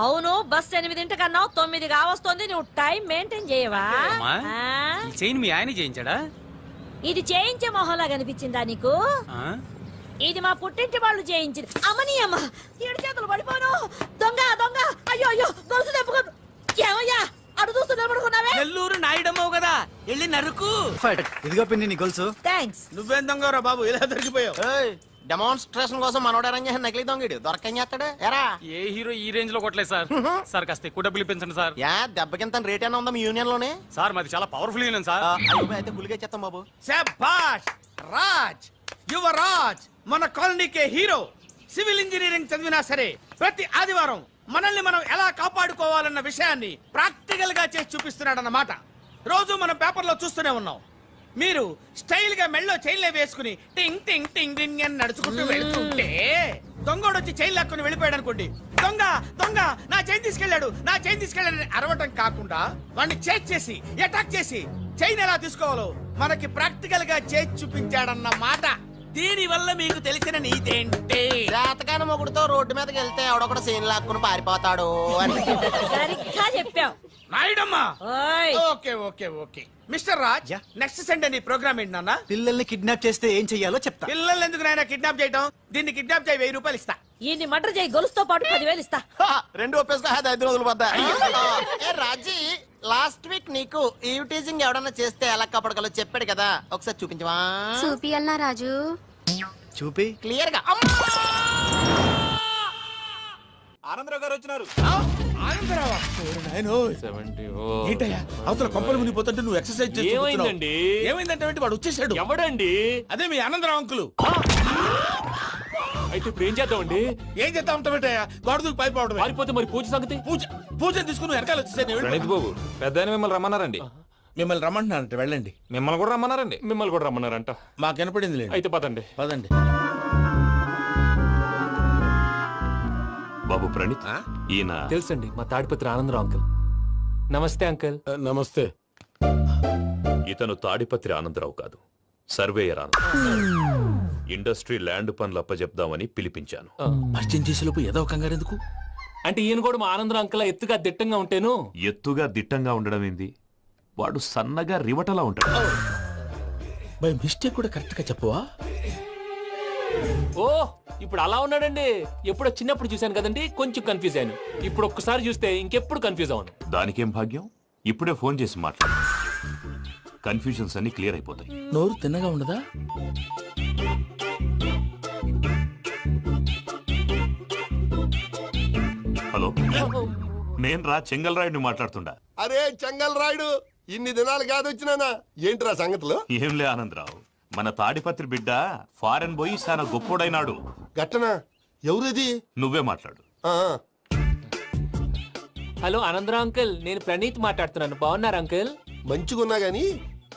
అవును, బస్ 8:00 9 కావస్తుంది. నువ్వు టైం మెయింటైన్ చేయవా? చైన్ మీ ఆయన చేయించాడా? ఇది చేయించే మొహంలా కనిపించిందా నీకు? ఇది మా పుట్టింటి వాళ్ళు చేయించింది. అమ్మని అమ్మ, 7 చేతులు పడిపోను. దొంగ దొంగ, అయ్యో అయ్యో, గొలుసు తెప్పుకో. ఏమయ్యా అడు చూస్తూ నిలబడుకున్నావే? నెల్లూరు నాయుడమ్మవు కదా, వెళ్ళి నరుకు. ఇదిగో పిన్ని నీ గొలుసు. థ్యాంక్స్. నువ్వేం దొంగరా బాబు, ఇలా దొరికిపోయావు. డెమాన్స్ట్రేషన్ కోసం మనోడు అరేంజ్ చేసిన నకిలీ దొంగడు దొరకం చేస్తాడు ఎరా ఏ హీరో ఈ రేంజ్ లో కొట్టలేదు సార్. సార్ కాస్త ఎక్కువ డబ్బులు ఇప్పించండి సార్. యా దెబ్బకింత రేట్ అయినా ఉందా మీ యూనియన్ లోనే సార్ మాది చాలా పవర్ఫుల్ యూనియన్ సార్. అయితే గులిగా చేస్తాం బాబు. శభాష్ రాజ్, యువరాజ్, మన కాలనీకే హీరో. సివిల్ ఇంజనీరింగ్ చదివినా సరే ప్రతి ఆదివారం మనల్ని మనం ఎలా కాపాడుకోవాలన్న విషయాన్ని ప్రాక్టికల్ గా చేసి చూపిస్తున్నాడన్నమాట. రోజు మనం పేపర్లో చూస్తూనే ఉన్నాం. మీరు స్టైల్ గా మెళ్ళో చైన్లే వేసుకుని టింగ్ టింగ్ టింగ్ టింగ్ అని నడుచుకుంటూ వెళ్తుంటే దొంగోడు వచ్చి చైన్ లాక్కుని వెళ్ళిపోయాడు అనుకోండి. దొంగ దొంగ నా చైన్ తీసుకెళ్ళాడు, నా చైన్ తీసుకెళ్ళాడు అరవటం కాకుండా వాడిని చేజ్ చేసి అటాక్ చేసి చైన్ ఎలా తీసుకోవాలో మనకి ప్రాక్టికల్ గా చేసి చూపించాడన్న మాట. దీని వల్ల మీకు తెలిసిన నీతేంటే జాతకాన మొగుడుతో రోడ్డు మీదకి వెళ్తే ఎవడొకడు సీన్ లాక్కుని పారిపోతాడు అని. సరిగ్గా చెప్పావు. నాయుడమ్మా. Okay okay okay mister Raj, next Sunday నీ ప్రోగ్రామ్ ఏంటి నాన్న? పిల్లల్ని కిడ్నాప్ చేస్తే ఏం చెయ్యాలో చెప్తా. పిల్లల్ని ఎందుకు నాయన కిడ్నాప్ చేయటం? దీన్ని కిడ్నాప్ చేయి, 1000 రూపాయలు ఇస్తా. ఈ మటర్ చేయి, గొలుసుతో పాటు 10,000 ఇస్తా. రెండు ఒప్పేసుకో 5 రోజులు పడ్డా. ఏ రాజీ, లాస్ట్ వీక్ నీకు ఈవ్ టీజింగ్ ఎవడన్నా చేస్తే ఎలా కాపాడగలో చెప్పాడు కదా, ఒకసారి చూపించవా? చూపియల్నా రాజు? చూపి. క్లియర్ గా. ఆనందరావు గారు వచ్చినారు. ఆనందరావా? ఏంటయ్యా అవతల కొంపలు మునిగిపోతుంటే నువ్వు ఎక్సర్సైజ్ చేస్తూ ఏమైందండి? ఏమైందంటే వాడు వచ్చేసాడు. ఎవడండి? అదే మీ ఆనందరావు అంకులు. అయితే ఇప్పుడు ఏం చేద్దామండి? ఏం చేస్తా ఉంటావేటయ్యా, గొడవకు పైపోవడమే. పారిపోతే మరి పూజ సంగతి? పూజ తీసుకుని వెనకాల వచ్చేసాడు. బాబు పెద్ద మిమ్మల్ని రమ్మన్నారండి. మిమ్మల్ని రమ్మంటున్నారంట, వెళ్ళండి. మిమ్మల్ని కూడా రమ్మన్నారండి. మిమ్మల్ని కూడా రమ్మన్నారంట. మాకు వినపడింది లేదు. అయితే పదండి. పదండి. బాబు ప్రణీత్, ఈయన తెలుసండి, మా తాడిపత్రి ఆనందరావు అంకుల్. నమస్తే అంకుల్. నమస్తే. ఇతను తాడిపత్రి ఆనందరావు కాదు, సర్వేయర్ ఆనందరావు. ఇండస్ట్రీ ల్యాండ్ పనులు అప్పజెప్దామని పిలిపించాను. పరిచయం చేసేలోపు ఏదో కంగారు ఎందుకు? అంటే ఈయన కూడా మా ఆనందరావు అంకుల్ ఎత్తుగా దిట్టంగా ఉంటేను. ఎత్తుగా దిట్టంగా ఉండడం ఏంది, వాడు సన్నగా రివటలా ఉంటాడు. బై మిస్టేక్ కూడా కరెక్ట్ గా చెప్పవా? ఓ ఇప్పుడు అలా ఉన్నాడండి. ఎప్పుడో చిన్నప్పుడు చూశాను కదండి, కొంచెం కన్ఫ్యూజ్ అయ్యాను. ఇప్పుడు ఒక్కసారి చూస్తే ఇంకెప్పుడు కన్ఫ్యూజ్ అవ్వను. దానికేం భాగ్యం, ఇప్పుడే ఫోన్ చేసి మాట్లాడు. కన్ఫ్యూజన్స్ అన్ని క్లియర్ అయిపోతాయి. నోరు తిన్నగా ఉండదా? హలో, నేను రా చెంగల్ రాయుడిని మాట్లాడుతుండా. అరే చెంగల్ రాయుడు, ఇన్ని దినాలు కాదు వచ్చినానా? ఏంట్రా సంగతులు? ఏంలే ఆనందరావు, మన తాడిపత్రి బిడ్డ ఫారెన్ పోయి చాలా గొప్పోడైనాడు. గట్టనా? ఎవరిది? నువ్వే మాట్లాడు. హలో ఆనందరావు అంకుల్, నేను ప్రణీత్ మాట్లాడుతున్నాను. బాగున్నారు అంకుల్? మంచిగున్నా గాని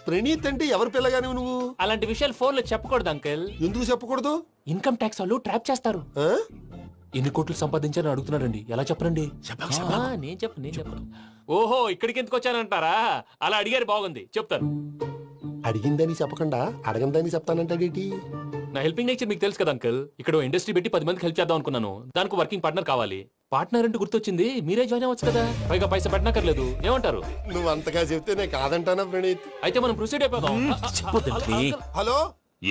ప్రణీత్ అంటే ఎవరి పిల్లగాని నువ్వు? అలాంటి విషయాలు ఫోన్ లో చెప్పకూడదు అంకుల్. ఎందుకు చెప్పకూడదు? ఇన్కమ్ ట్యాక్స్ వాళ్ళు ట్రాప్ చేస్తారు. ఆ? ఎన్ని కోట్లు సంపాదించాలని అడుగుతున్నారండి. ఎలా చెప్పరండి? నేను చెప్పను. ఓహో, ఇక్కడికి ఎందుకు వచ్చానంటారా? అలా అడిగారు, బాగుంది, చెప్తాను. అడిగిందని చెప్పకుండా అడగందని చెప్తానంటాడేటి? నా హెల్పింగ్ నేచర్ మీకు తెలుసు కదా అంకుల్. ఇక్కడ ఇండస్ట్రీ పెట్టి 10 మందికి హెల్ప్ చేద్దాం అనుకున్నాను. దానికి వర్కింగ్ పార్ట్నర్ కావాలి. పార్ట్నర్ అంటే గుర్తొచ్చింది, మీరే జాయిన్ అవ్వచ్చు కదా, పైగా పైసా పెట్టనక్కర్లేదు. ఏమంటారు? నువ్వు అంతగా చెప్తే నేను కాదంటానా ప్రణీత్? అయితే మనం ప్రొసీడ్ అయిపోదాం. హలో,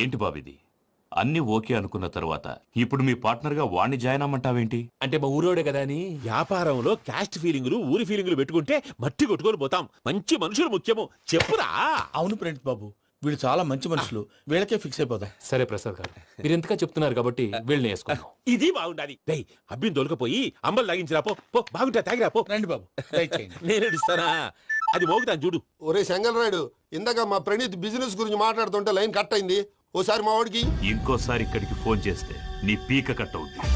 ఏంటి బాబిది, అన్ని ఓకే అనుకున్న తర్వాత ఇప్పుడు మీ పార్ట్నర్ గా వాణ్ణి జాయిన్ అమ్మంటావేంటి? అంటే మా ఊరోడే కదా అని. వ్యాపారంలో క్యాస్ట్ ఫీలింగులు, ఊరి ఫీలింగులు పెట్టుకుంటే మట్టి కొట్టుకొని పోతాం. మంచి మనుషులు ముఖ్యము. చెప్పురా. అవును ప్రణీత్ బాబు, వీళ్ళు చాలా మంచి మనుషులు, వీళ్ళకే ఫిక్స్ అయిపోదాం. సరే ప్రసాద్ గారు, మీరు ఎంతగా చెప్తున్నారు కాబట్టి వీళ్ళని వేసుకుందాం. ఇది బాగుండాలి. డేయ్ అబ్బిని దొలకపోయి అంబలు లాగించిరా పో. పో బాగుంటా, తాగిరా పో. రండి బాబు, దయచేయండి. నేను ఇస్తానా? అది మోగుతాను చూడు. ఒరే చెంగల్ రాయుడు, ఇందాక మా ప్రణీత్ బిజినెస్ గురించి మాట్లాడుతుంటే లైన్ కట్ అయింది. ఓసారి మా వాడికి ఇంకోసారి ఇక్కడికి ఫోన్ చేస్తే నీ పీక కట్ అవుతుంది.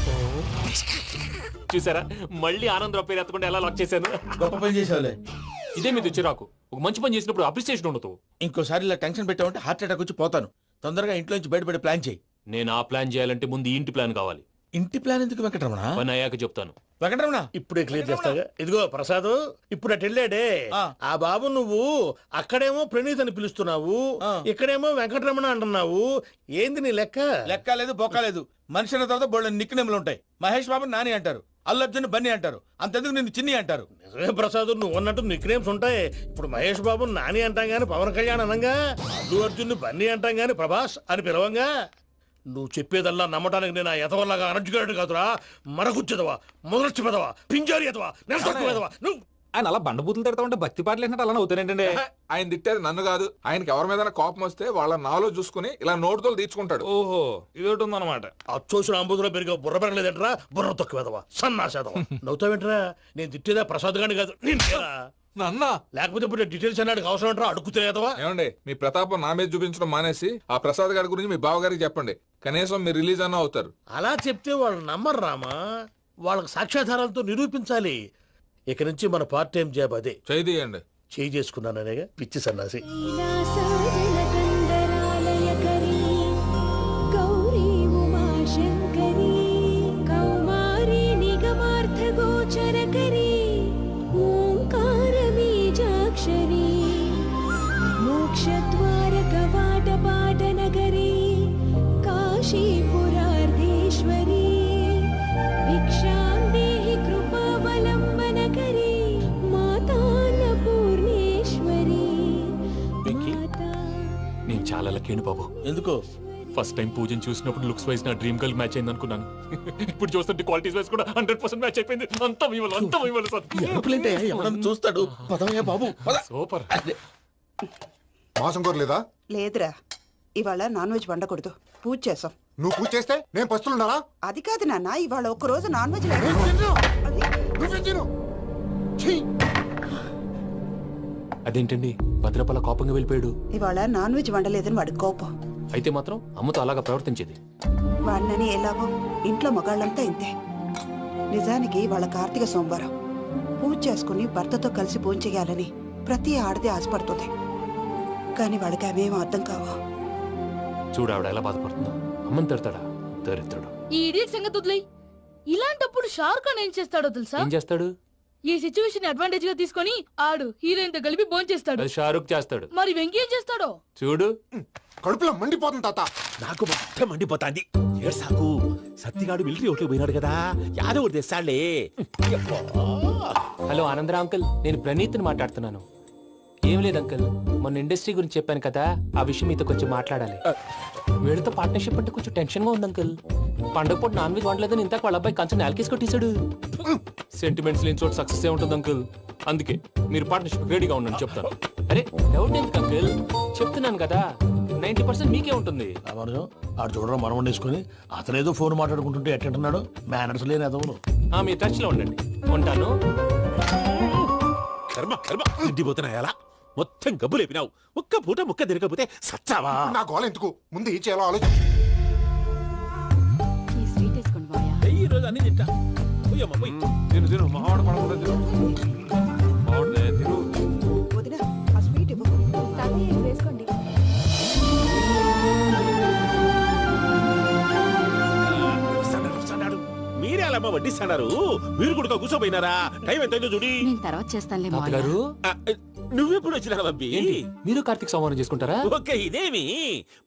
చూసారా, మళ్ళీ ఆనందరావు పేరు ఎత్తకుండా ఎలా లాక్ చేశాను. గొప్ప పని చేసేవాళ్ళే. ఇదే మీద చిరాకు. ఒక మంచి పని చేసినప్పుడు అప్రిసియేషన్ ఉండదు. ఇంకోసారి ఇలా టెన్షన్ పెట్టామంటే హార్ట్ అటాక్ వచ్చి పోతాను. తొందరగా ఇంట్లో నుంచి బయటపడే ప్లాన్ చేయి. నేను ఆ ప్లాన్ చేయాలంటే ముందు ఇంటి ప్లాన్ కావాలి. ఇంటి ప్లాన్ ఎందుకు వెంకటరమణ? పని అయ్యాక చెప్తాను. వెంకటరమణ ఇప్పుడే క్లియర్ చేస్తాగా. ఇదిగో ప్రసాద్, ఇప్పుడు అటు వెళ్ళాడే ఆ బాబు, నువ్వు అక్కడేమో ప్రణీత్ అని పిలుస్తున్నావు, ఇక్కడేమో వెంకటరమణ అంటున్నావు. ఏంది నీ లెక్క? లెక్క లేదు, బొక్క లేదు. మనిషి అన్న తర్వాత బోళ్ళ నిక్నెములు ఉంటాయి. మహేష్ బాబు నాని అంటారు, అల్లు అర్జున్ బన్నీ అంటారు, అంతెందుకు నిన్ను చిన్ని అంటారు. నిజమే ప్రసాద్, నువ్వు అన్నట్టు నిక్నేమ్స్ ఉంటాయి. ఇప్పుడు మహేష్ బాబు నాని అంటాం గాని పవన్ కళ్యాణ్ అనంగా, అల్లు అర్జున్ బన్నీ అంటాం గాని ప్రభాస్ అని పిలవంగా. నువ్వు చెప్పేదల్లా నమ్మటానికి నేను ఆ ఎతవల్లాగా అనర్జుకేటెడ్ కాదురా. మరగుచ్చదవా, మొదలచ్చి పెదవా, పింజారి ఎదవా, నెలసొక్కు పెదవా. నువ్వు ఆయన అలా బండబూతులు తిడతా ఉంటే భక్తి పాటలు ఏంటంటే అలా అవుతానంటే ఆయన తిట్టేది నన్ను కాదు. ఆయనకి ఎవరి మీద కోపం వస్తే వాళ్ళ నాలో చూసుకుని ఇలా నోటుతో తీర్చుకుంటాడు. ఓహో ఇది ఒకటి ఉందన్నమాట. అచ్చోసిన అంబుధులో పెరిగే బుర్ర పెరగలేదంటరా, బుర్ర తొక్కువేదవా సన్నాసేదవా. నవ్వుతావేంట్రా? నేను తిట్టేదా ప్రసాద్ గాని కాదు నిన్నేరా. నాన్న లేకపోతే ఇప్పుడు డీటెయిల్స్ అన్నాడు అవసరం అంటారా? అడుగుతాయేదవా. ఏమండి మీ ప్రతాపం నా మీద చూపించడం మానేసి ఆ ప్రసాద్ గారి గురించి మీ బావగారికి చెప్పండి. కనీసం మీరు రిలీజ్ అన్న అవుతారు. అలా చెప్తే వాళ్ళు నమ్మరు రామా. వాళ్ళకి సాక్ష్యాధారాలతో నిరూపించాలి. ఇక నుంచి మన పార్ట్ టైం జాబ్ అదే. చేయండి. చేయి చేసుకున్నాననేగా పిచ్చి సన్నాసి. నగరీ కాశీపురార్ధేశ్వరీ భిక్షాం దేహి కృపావలంబనకరీ మాతాన్నపూర్ణేశ్వరీ. నేను చాలా లక్కీ బాబు. ఎందుకో ఫస్ట్ టైం పూజను చూసినప్పుడు లుక్స్ వైజ్ నా డ్రీమ్ గర్ల్ మ్యాచ్ అయింది అనుకున్నాను. ఇప్పుడు చూస్తుంటే క్వాలిటీస్ వైజ్ కూడా 100% మ్యాచ్ అయిపోయింది. అంతా మీ వల్ల, అంతా మీ వల్ల సార్. ఎరుపులేంటే ఎవడన్నా చూస్తాడు. పదవయ్యా బాబు పద. సూపర్. మాసం కోరలేదా? లేదురా, ఇవాళ నాన్ వెజ్ వండకూడదు. పూజ చేసాం. నువ్వు పూజ చేస్తే నేను పస్తులున్నానా? అది కాదు నాన్న, ఇవాళ ఒక్క రోజు నాన్ వెజ్ లేదు. నువ్వే తిను. అదేంటండి భద్రపల కోపంగా వెళ్ళిపోయాడు? ఇవాళ నాన్ వెజ్ వండలేదని వాడి కోపం. అయితే మాత్రం అమ్మతో అలాగా ప్రవర్తించేది. వాడినని ఎలాగో ఇంట్లో మగాళ్ళంతా ఇంతే. నిజానికి వాళ్ళ కార్తీక సోమవారం పూజ చేసుకుని భర్తతో కలిసి పూజ చేయాలని ప్రతి ఆడది ఆశపడుతుంది. కానీ వాడికి అవేం అర్థం కావు. చూడు ఆవిడ ఎలా బాధపడుతుందో. అమ్మని తిడతాడా దరిద్రుడు. ఈ ఇడియట్ సంగతి వదిలేయ్. ఇలాంటప్పుడు షారుఖ్ ఖాన్ ఏం చేస్తాడో తెలుసా? ఏం చేస్తాడు? ఈ సిచ్యువేషన్ అడ్వాంటేజ్ గా తీసుకొని ఆడు హీరోయిన్ తో కలిపి బోన్ చేస్తాడు. అది షారుఖ్ చేస్తాడు. మరి వెంకీ ఏం చేస్తాడో చూడు. కడుపులో మండిపోతుంది తాత. నాకు మొత్తం మండిపోతాంది. ఏడ్సాకు. సత్తిగాడు మిలిటరీ ఓట్లు పోయినాడు కదా, యాదవ్ ఒకటి తెస్తాడులే. హలో ఆనందరా అంకుల్, నేను ప్రణీత్ని మాట్లాడుతున్నాను. ఏం లేదు అంకుల్, మొన్న ఇండస్ట్రీ గురించి చెప్పాను కదా, ఆ విషయం మీతో కొంచెం మాట్లాడాలి. వీళ్ళతో పార్ట్నర్షిప్ అంటే కొంచెం టెన్షన్ గా ఉంది అంకుల్. పండగ పూట నాన్ వెజ్ వండలేదని ఇంతకు వాళ్ళ అబ్బాయి కంచెం నేలకేసి కొట్టేశాడు. సెంటిమెంట్స్ లేని చోట సక్సెస్ ఏ ఉంటుంది అంకుల్. అందుకే మీరు పార్ట్నర్షిప్ రెడీగా ఉండండి చెప్తాను. అరే డౌట్ ఎందుకు అంకుల్, చెప్తున్నాను కదా 90% మీకే ఉంటుంది. ఆడు చూడడం మనం వండేసుకుని అతనేదో ఫోన్ మాట్లాడుకుంటుంటే ఎట్టంటున్నాడు. మేనర్స్ లేని అదవును. మీరు టచ్ లో ఉండండి. ఉంటాను. కర్మ కర్మ తిండిపోతున్నా ఎలా మొత్తం గబ్బు లేపినావు. ఒక్క పూట ముక్క తిరగకపోతే సచ్చావా? నా గోల ఎందుకు, ముందు ఏం చేయాలో ఆలోచించు. ఈ స్వీట్ వేసుకోండి బాయా. ఈ రోజు అన్ని తింటా. పోయమ్మ, పోయ్. తిను తిను మావాడు పడకుండా తిను. మావాడినే తిను. వదినా ఆ స్వీట్ ఇవ్వు. వేసుకోండి. మీరే అలా వడ్డిస్తున్నారు. మీరు కూడా కూర్చోపోయినారా? టైం ఎంతైందో చూడి. నేను తర్వాత చేస్తానులే గారు నువ్వెప్పుడు వచ్చినా బంబి? ఏంటి మీరు కార్తీక్ సంహారం చేసుకుంటారా? ఓకే, ఇదేమి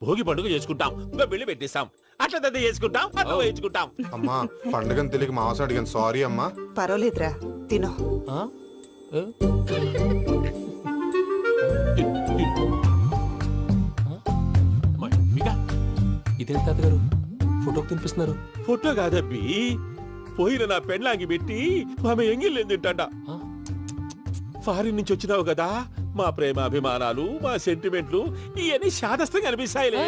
భోగి పండుగ చేసుకుంటాం, ఇంకా పెళ్లి పెట్టేస్తాం, అట్లా దద్ద చేసుకుంటాం, అట్లా వేయించుకుంటాం. అమ్మా పండుగని తెలియక మాసం అడిగాను, సారీ అమ్మా. పర్వాలేదురా, తినో. ఆ? ఏ? ఇదేంటి తాతగారు ఫోటోకి తినిపిస్తున్నారు? ఫోటో కాదబ్బి, పోయిన నా పెళ్ళాంగి పెట్టి ఆమె ఎంగిల్లేం తింటాడ. ఫారిన్ నుంచి వచ్చినావు కదా, మా ప్రేమ అభిమానాలు, మా సెంటిమెంట్లు ఇవన్నీ శాదస్తంగా అనిపిస్తాయిలే.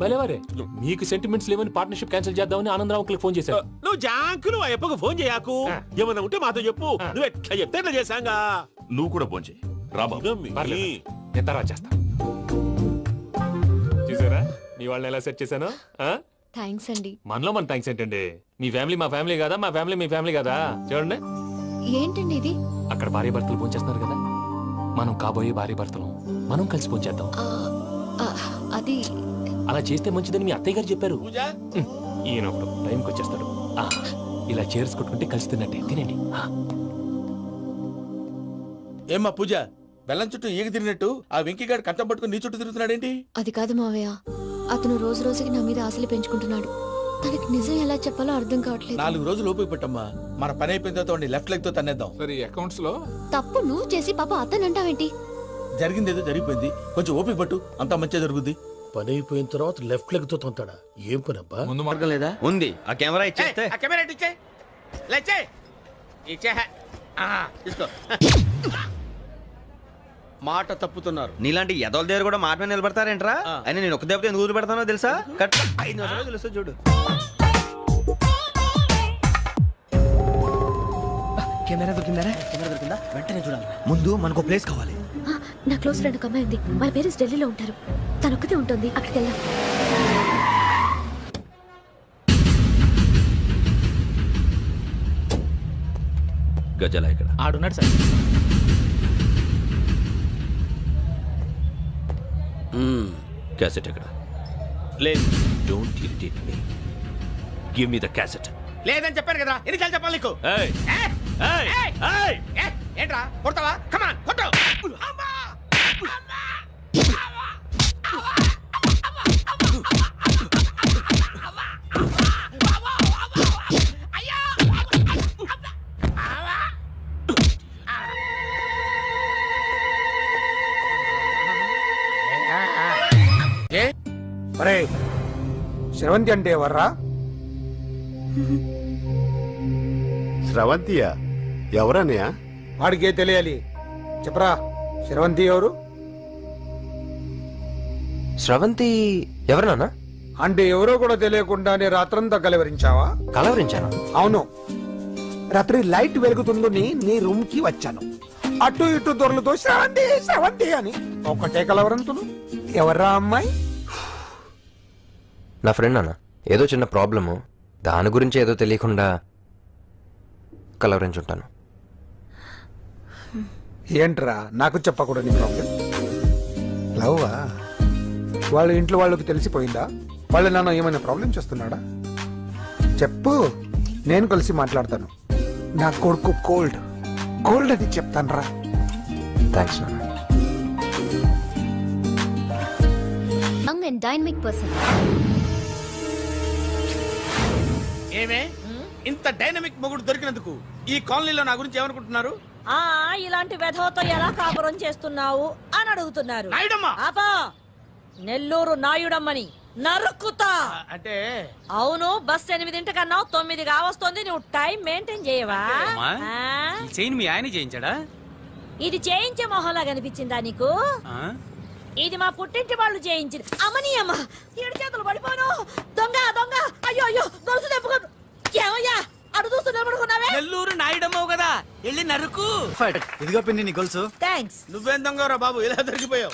భలేవారే, మీకు సెంటిమెంట్స్ లేవని పార్ట్నర్షిప్ క్యాన్సిల్ చేద్దామని ఆనందరావు అంకుల్ ఫోన్ చేశారు. నువ్వు జాంకులు ఆ అప్పకు ఫోన్ చేయకు. ఏమన్నా ఉంటే మాతో చెప్పు. నువ్వు ఎట్లా చెప్తే ఎట్లా చేశాంగా. నువ్వు కూడా ఫోన్ చేయి. పర్లేదు, నేను తర్వాత చేస్తా. చూసారా మీ వాళ్ళని ఎలా సెట్ చేశాను? థ్యాంక్స్ అండి. మనలో మన థ్యాంక్స్ ఏంటండి, మీ ఫ్యామిలీ మా ఫ్యామిలీ కదా, మా ఫ్యామిలీ మీ ఫ్యామిలీ కదా. చూడండి ఏంటండి ఇది? అక్కడ భార్య భర్తలు ఫోన్ చేస్తున్నారు కదా, మనం కాబోయే భార్య భర్తలు మనం కలిసి ఫోన్ చేద్దాం. అది అలా చేస్తే మంచిదని మీ అత్తయ్య గారు చెప్పారు. ఈయన ఒకడు టైంకి వచ్చేస్తాడు. ఇలా చేర్స్ కొట్టుకుంటే కలిసి తిన్నట్టే. తినండి. ఏమ్మా పూజ, బెల్లం చుట్టూ ఈగ తిరిగినట్టు ఆ వెంకీగాడు కంటం పట్టుకుని నీ చుట్టూ తిరుగుతున్నాడేంటి? అది కాదు మావయ్య, అతను రోజు రోజుకి నా మీద ఆశలు పెంచుకుంటున్నాడు. తనకి నిజం ఎలా చెప్పాలో అర్థం కావట్లేదు. 4 రోజులు ఓపిక పట్టమ్మా, మన పని అయిపోయిన తర్వాత లెఫ్ట్ లెగ్ తో తన్నేద్దాం. సరే అకౌంట్స్ లో తప్పు నువ్వు చేసి పాప అతను అంటావేంటి? జరిగిందేదో జరిగిపోయింది, కొంచెం ఓపిక పట్టు, అంతా మంచిగా జరుగుద్ది. పని అయిపోయిన తర్వాత లెఫ్ట్ లెగ్ తో తొంతాడా? ఏం పని అబ్బా? ముందు మార్గం లేదా? ఉంది. ఆ కెమెరా ఇచ్చేస్తే ఆ కెమెరా ఇచ్చే లేచే ఇచ్చే తీసుకో. మాట తప్పుతున్నారు. నీలాంటి ఎదల దగ్గర కూడా మాట మీద నిలబడతారేంట్రా? అయినా నేను ఒక దెబ్బతో ఎందుకు పెడతానో తెలుసా? కరెక్ట్ 5 నిమిషాలు తెలుసు చూడు. కెమెరా దొరికిందా? వెంటనే చూడాలి. ముందు మనకు ప్లేస్ కావాలి. నా క్లోజ్ ఫ్రెండ్ ఒక అమ్మాయి ఉంది. వాళ్ళ పేరెంట్స్ ఢిల్లీలో ఉంటారు. తను ఒక్కతే ఉంటుంది. అక్కడికి వెళ్దాం. గజలా ఇక్కడ ఆడున్నాడు సార్. క్యాసెట్ ఎక్కడ? లేదు. Don't irritate me. Give me the cassette. లేదని చెప్పాను కదా, ఎన్నిసార్లు చెప్పాలి నీకు? ఏయ్ ఏయ్ ఏయ్ ఏంట్రా కొడతావా? కమాన్ కొట్టు. అరే శ్రవంతి అంటే ఎవర్రా? స్రవంతియా? ఎవరన్నయ్యా? వాడికే తెలియాలి. చెప్పరా, శ్రవంతి ఎవరు? స్రవంతి ఎవరు నాన్న? అంటే ఎవరో కూడా తెలియకుండానే రాత్రంతా కలవరించావా? కలవరించాను. అవును, రాత్రి లైట్ వెలుగుతుందని నీ రూమ్ కి వచ్చాను. అటు ఇటు దొరలతో శ్రవంతి శ్రవంతి అని ఒకటే కలవరంతులు. ఎవర్రా అమ్మాయి? నా ఫ్రెండ్ నాన్న. ఏదో చిన్న ప్రాబ్లము, దాని గురించి ఏదో తెలియకుండా కలవరించుంటాను. ఏంట్రా నాకు చెప్పకూడదు ప్రాబ్లం? లవ్వా? వాళ్ళ ఇంట్లో వాళ్ళకి తెలిసిపోయిందా? వాళ్ళ నాన్న ఏమైనా ప్రాబ్లం చేస్తున్నాడా? చెప్పు, నేను కలిసి మాట్లాడతాను. నా కొడుకు కోల్డ్ కోల్డ్ అని చెప్తాను రా. థ్యాంక్స్ నాన్న. Young and dynamic person. ఏమే ఇంత డైనమిక్ మొగుడు దొరికినందుకు ఈ కాలనీలో నా గురించి ఏమనుకుంటున్నారు? ఇలాంటి వెధవతో ఎలా కాపురం చేస్తున్నావు అని అడుగుతున్నారు. నాయుడమ్మ. ఆపా, నెల్లూరు నాయుడమ్మని నరుక్కుతా. అంటే అవును, బస్ 8:00 9 కావస్తుంది. నువ్వు టైం మెయింటైన్ చేయవా? చైన్ మీ ఆయన చేయించాడా? ఇది చేయించే మొహంలా కనిపించిందా నీకు? ఇది మా పుట్టింటి వాళ్ళు చేయించింది. అమ్మని అమ్మ, 7 చేతులు పడిపోను. దొంగ దొంగ, అయ్యో అయ్యో, గొలుసు తెప్పుకో. ఏమయ్యా అడు చూస్తూ నిలబడుకున్నావే? నెల్లూరు నాయుడమ్మవు కదా, వెళ్ళి నరుకు. ఇదిగో పిన్ని నీ గొలుసు. థ్యాంక్స్. నువ్వేం దొంగరా బాబు, ఇలా దొరికిపోయావు?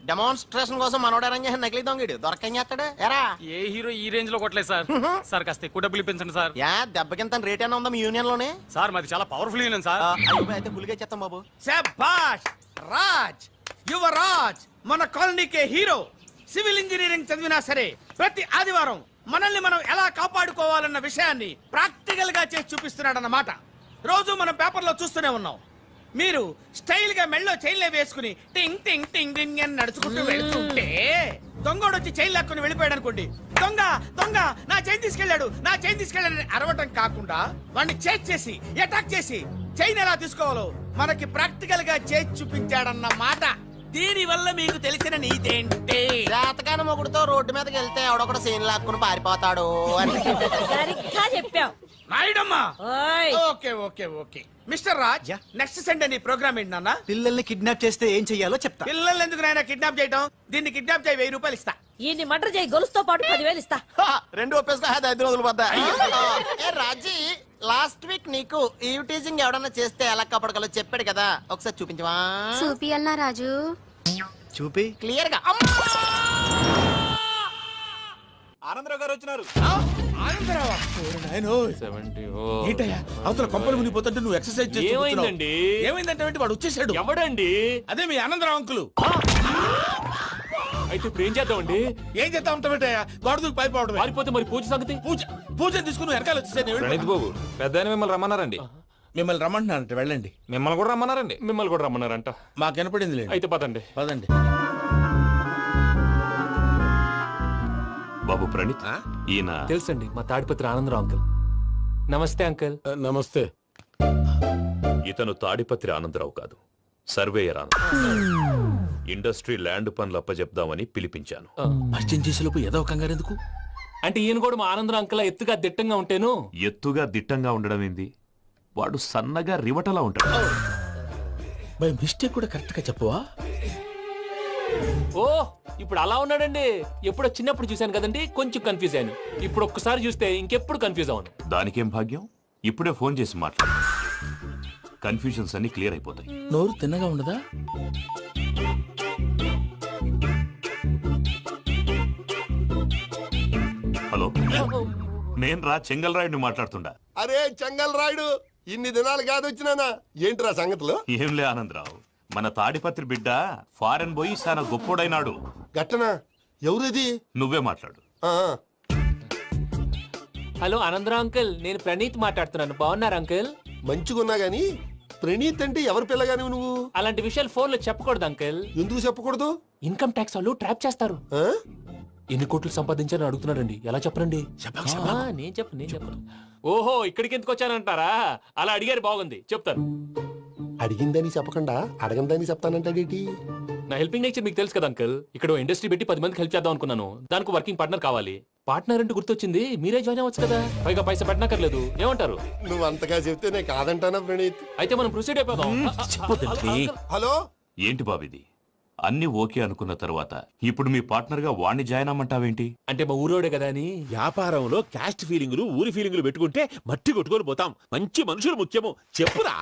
డెమాన్స్ట్రేషన్ కోసం మనోడు అరేంజ్ చేసిన నకిలీ దొంగడు దొరకని చేస్తాడు. ఎరా ఏ హీరో ఈ రేంజ్ లో కొట్టలేదు సార్. సార్ కాస్త ఎక్కువ డబ్బులు ఇప్పించండి సార్. యా దెబ్బకింత రేట్ అయినా ఉందా మీ యూనియన్ లోనే? సార్ మాది చాలా పవర్ఫుల్ యూనియన్ సార్. అయితే ఫుల్గా చేస్తాం బాబు. శభాష్ రాజ్, యువరాజ్, మన కాలనీకే హీరో. సివిల్ ఇంజనీరింగ్ చదివినా సరే ప్రతి ఆదివారం మనల్ని మనం ఎలా కాపాడుకోవాలన్న విషయాన్ని ప్రాక్టికల్ గా చేసి చూపిస్తున్నాడన్నమాట. రోజు మనం పేపర్లో చూస్తూనే ఉన్నాం. మీరు స్టైల్ గా మెళ్ళో చైన్లే వేసుకుని టింగ్ టింగ్ టింగ్ టింగ్ అని నడుచుకుంటూ వెళ్తుంటే దొంగోడు వచ్చి చైన్ లాక్కుని వెళ్ళిపోయాడు అనుకోండి. దొంగ దొంగ నా చైన్ తీసుకెళ్ళాడు, నా చైన్ తీసుకెళ్ళాడని అరవటం కాకుండా వాడిని చేజ్ చేసి అటాక్ చేసి చైన్ ఎలా తీసుకోవాలో మనకి ప్రాక్టికల్ గా చేసి చూపించాడన్న మాట. దీని వల్ల మీకు తెలిసిన నీతేంటి? జాతకాన మొగుడుతో రోడ్డు మీదకి వెళ్తే ఎవడొకడు సీన్ లాక్కుని పారిపోతాడు అని. సరిగ్గా చెప్పావు నాయుడమ్మా. ఓయ్. Okay okay okay mister Raj, next Sunday నీ ప్రోగ్రామ్ ఏంటి నాన్న? పిల్లల్ని కిడ్నాప్ చేస్తే ఏం చెయ్యాలో చెప్తా. పిల్లల్ని ఎందుకు నాయన కిడ్నాప్ చేయటం? దీన్ని కిడ్నాప్ చేయి, 1000 రూపాయలు ఇస్తా. ఈ మటర్ చేయి, గొలుసుతో పాటు 10,000 ఇస్తా. రెండు ఒప్పేసుకో, 5 రోజులు పడ్డా. ఏ రాజీ, లాస్ట్ వీక్ నీకు ఈ టీజింగ్ ఎవడన్నా చేస్తే ఎలా కాపాడగలో చెప్పాడు కదా, ఒకసారి చూపించవా? చూపియల్నా రాజు? చూపి. క్లియర్ గా. ఆనందరావు గారు వచ్చినారు. ఆనందరావా? ఏంటయ్యా అవతల కొంపలు మునిగిపోతుంటే నువ్వు ఎక్సర్సైజ్ చేస్తూ ఏమైందండి? ఏమైందంటే వాడు వచ్చేసాడు. ఎవడండి? అదే మీ ఆనందరావు అంకులు. అయితే ఇప్పుడు ఏం చేద్దామండి? ఏం చేస్తా ఉంటావేటయ్యా, వాడు దూకి పైపోవడమే. పారిపోతే మరి పూజ సంగతి? పూజ తీసుకుని వెనకాల వచ్చేసాను. బాబు పెద్ద మిమ్మల్ని రమ్మన్నారండి. మిమ్మల్ని రమ్మంటున్నారంట, వెళ్ళండి. మిమ్మల్ని కూడా రమ్మన్నారండి. మిమ్మల్ని కూడా రమ్మన్నారంట. మాకు వినపడింది లేదు. అయితే పదండి. పదండి. బాబు ప్రణీత్, ఈయన తెలుసండి, మా తాడిపత్రి ఆనందరావు అంకుల్. నమస్తే అంకుల్. నమస్తే. ఇతను తాడిపత్రి ఆనందరావు కాదు, సర్వేయర్ ఆనందరావు. ఇండస్ట్రీ ల్యాండ్ పనులు అప్పచెప్దామని పిలిపించాను. పరిచయం చేసేలోపు ఏదో కంగారు ఎందుకు? అంటే ఈయన కూడా మా ఆనందరావు అంకుల్ ఎత్తుగా దిట్టంగా ఉంటేను. ఎత్తుగా దిట్టంగా ఉండడం ఏంది? వాడు సన్నగా రివటలా ఉంటాడు. బై మిస్టేక్ కూడా కరెక్ట్ గా చెప్పవా? ఓ ఇప్పుడు అలా ఉన్నాడండి. ఎప్పుడో చిన్నప్పుడు చూశాను కదండి, కొంచెం కన్ఫ్యూజ్ అయ్యాను. ఇప్పుడు ఒక్కసారి చూస్తే ఇంకెప్పుడు కన్ఫ్యూజ్ అవ్వను. దానికేం భాగ్యం, ఇప్పుడే ఫోన్ చేసి మాట్లాడు. కన్ఫ్యూజన్స్ అన్ని క్లియర్ అయిపోతాయి. నోరు తిన్నగా ఉండదా? హలో, నేను రా చెంగల్రాయుడిని మాట్లాడుతుండా. అరే చెంగల్ రాయుడు, ఇన్ని దినాలు కాదు వచ్చినానా? ఏంట్రా సంగతులు? ఏంలే ఆనందరావు, మన తాడిపత్రి బిడ్డ ఫారెన్ పోయి చాలా గొప్పోడైనాడు. గట్టనా? ఎవరిది? నువ్వే మాట్లాడు. హలో ఆనందరావు అంకుల్, నేను ప్రణీత్ మాట్లాడుతున్నాను. బాగున్నారు అంకుల్? మంచిగున్నా గాని ప్రణీత్ అంటే ఎవరి పిల్లగాని నువ్వు? అలాంటి విషయాలు ఫోన్ లో చెప్పకూడదు అంకుల్. ఎందుకు చెప్పకూడదు? ఇన్కమ్ ట్యాక్స్ వాళ్ళు ట్రాప్ చేస్తారు. ఆ? ఎన్ని కోట్లు సంపాదించాలని అడుగుతున్నారండి. ఎలా చెప్పరండి? నేను చెప్పను. ఓహో, ఇక్కడికి ఎందుకు వచ్చానంటారా? అలా అడిగారు, బాగుంది, చెప్తాను. అడిగిందని చెప్పకుండా అడగందని చెప్తానంటాడేటి? నా హెల్పింగ్ నేచర్ మీకు తెలుసు కదా అంకుల్. ఇక్కడ ఇండస్ట్రీ పెట్టి 10 మందికి హెల్ప్ చేద్దాం అనుకున్నాను. దానికి వర్కింగ్ పార్ట్నర్ కావాలి. పార్ట్నర్ అంటే గుర్తొచ్చింది, మీరే జాయిన్ అవ్వచ్చు కదా. పైగా పైసా పెట్టనక్కర్లేదు. ఏమంటారు? నువ్వు అంతగా చెప్తే నేను కాదంటానా ప్రణీత్? అయితే మనం ప్రొసీడ్ అయిపోదాం. హలో, ఏంటి బాబిది? అన్ని ఓకే అనుకున్న తర్వాత ఇప్పుడు మీ పార్ట్నర్ గా వాణ్ణి జాయిన్ అమ్మంటావేంటి? అంటే మా ఊరోడే కదా అని. వ్యాపారంలో క్యాస్ట్ ఫీలింగులు, ఊరి ఫీలింగులు పెట్టుకుంటే మట్టి కొట్టుకొని పోతాం. మంచి మనుషులు ముఖ్యము. చెప్పురా.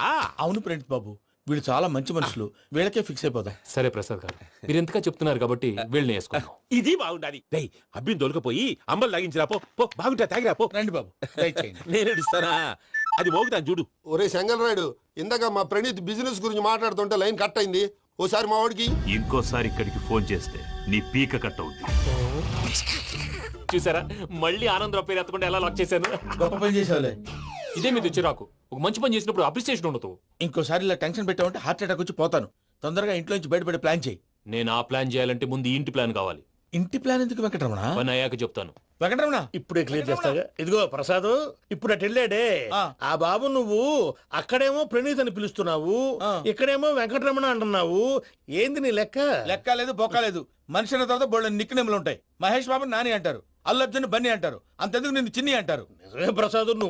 అవును ప్రణీత్ బాబు, వీళ్ళు చాలా మంచి మనుషులు. వీళ్ళకే ఫిక్స్ అయిపోదాం. సరే ప్రసాద్ గారు, మీరు ఎంతగా చెప్తున్నారు కాబట్టి వీళ్ళని వేసుకున్నాం. ఇది బాగుండాలి. డేయ్, అబ్బిని దొలకపోయి అంబలు లాగించిరా పో. పో, బాగుంటా తాగిరా పో. రండి బాబు, దయచేయండి. నేను ఇస్తానా? అది మోగుతాను చూడు. ఒరే చెంగల్ రాయుడు, ఇందాక మా ప్రణీత్ బిజినెస్ గురించి మాట్లాడుతుంటే లైన్ కట్ అయింది. ఓసారి మా వాడికి ఇంకోసారి ఇక్కడికి ఫోన్ చేస్తే నీ పీక కట్ అవుతుంది. చూసారా, మళ్ళీ ఆనందరావు పేరు ఎత్తకుండా ఎలా లాక్ చేశాను. గొప్ప పని చేసేవాళ్ళే. ఇదే మీద చిరాకు. ఒక మంచి పని చేసినప్పుడు అప్రిసియేషన్ ఉండదు. ఇంకోసారి ఇలా టెన్షన్ పెట్టామంటే హార్ట్ అటాక్ వచ్చి పోతాను. తొందరగా ఇంట్లో నుంచి బయటపడే ప్లాన్ చేయి. నేను ఆ ప్లాన్ చేయాలంటే ముందు ఈ ఇంటి ప్లాన్ కావాలి. ఇంటి ప్లాన్ ఎందుకు వెంకటరమణ? పని అయ్యాక చెప్తాను. వెంకటరమణ ఇప్పుడే క్లియర్ చేస్తాగా. ఇదిగో ప్రసాద్, ఇప్పుడు అటు వెళ్ళాడే ఆ బాబు, నువ్వు అక్కడేమో ప్రణీత్ అని పిలుస్తున్నావు, ఇక్కడేమో వెంకటరమణ అంటున్నావు. ఏంది నీ లెక్క? లెక్క లేదు, బొక్క లేదు. మనిషి అన్న తర్వాత బోళ్ళ నిక్నెములు ఉంటాయి. మహేష్ బాబు నాని అంటారు, అల్లు అర్జున్ బన్నీ అంటారు, అంతెందుకు నిన్ను చిన్ని అంటారు. నిజమే ప్రసాద్, నువ్వు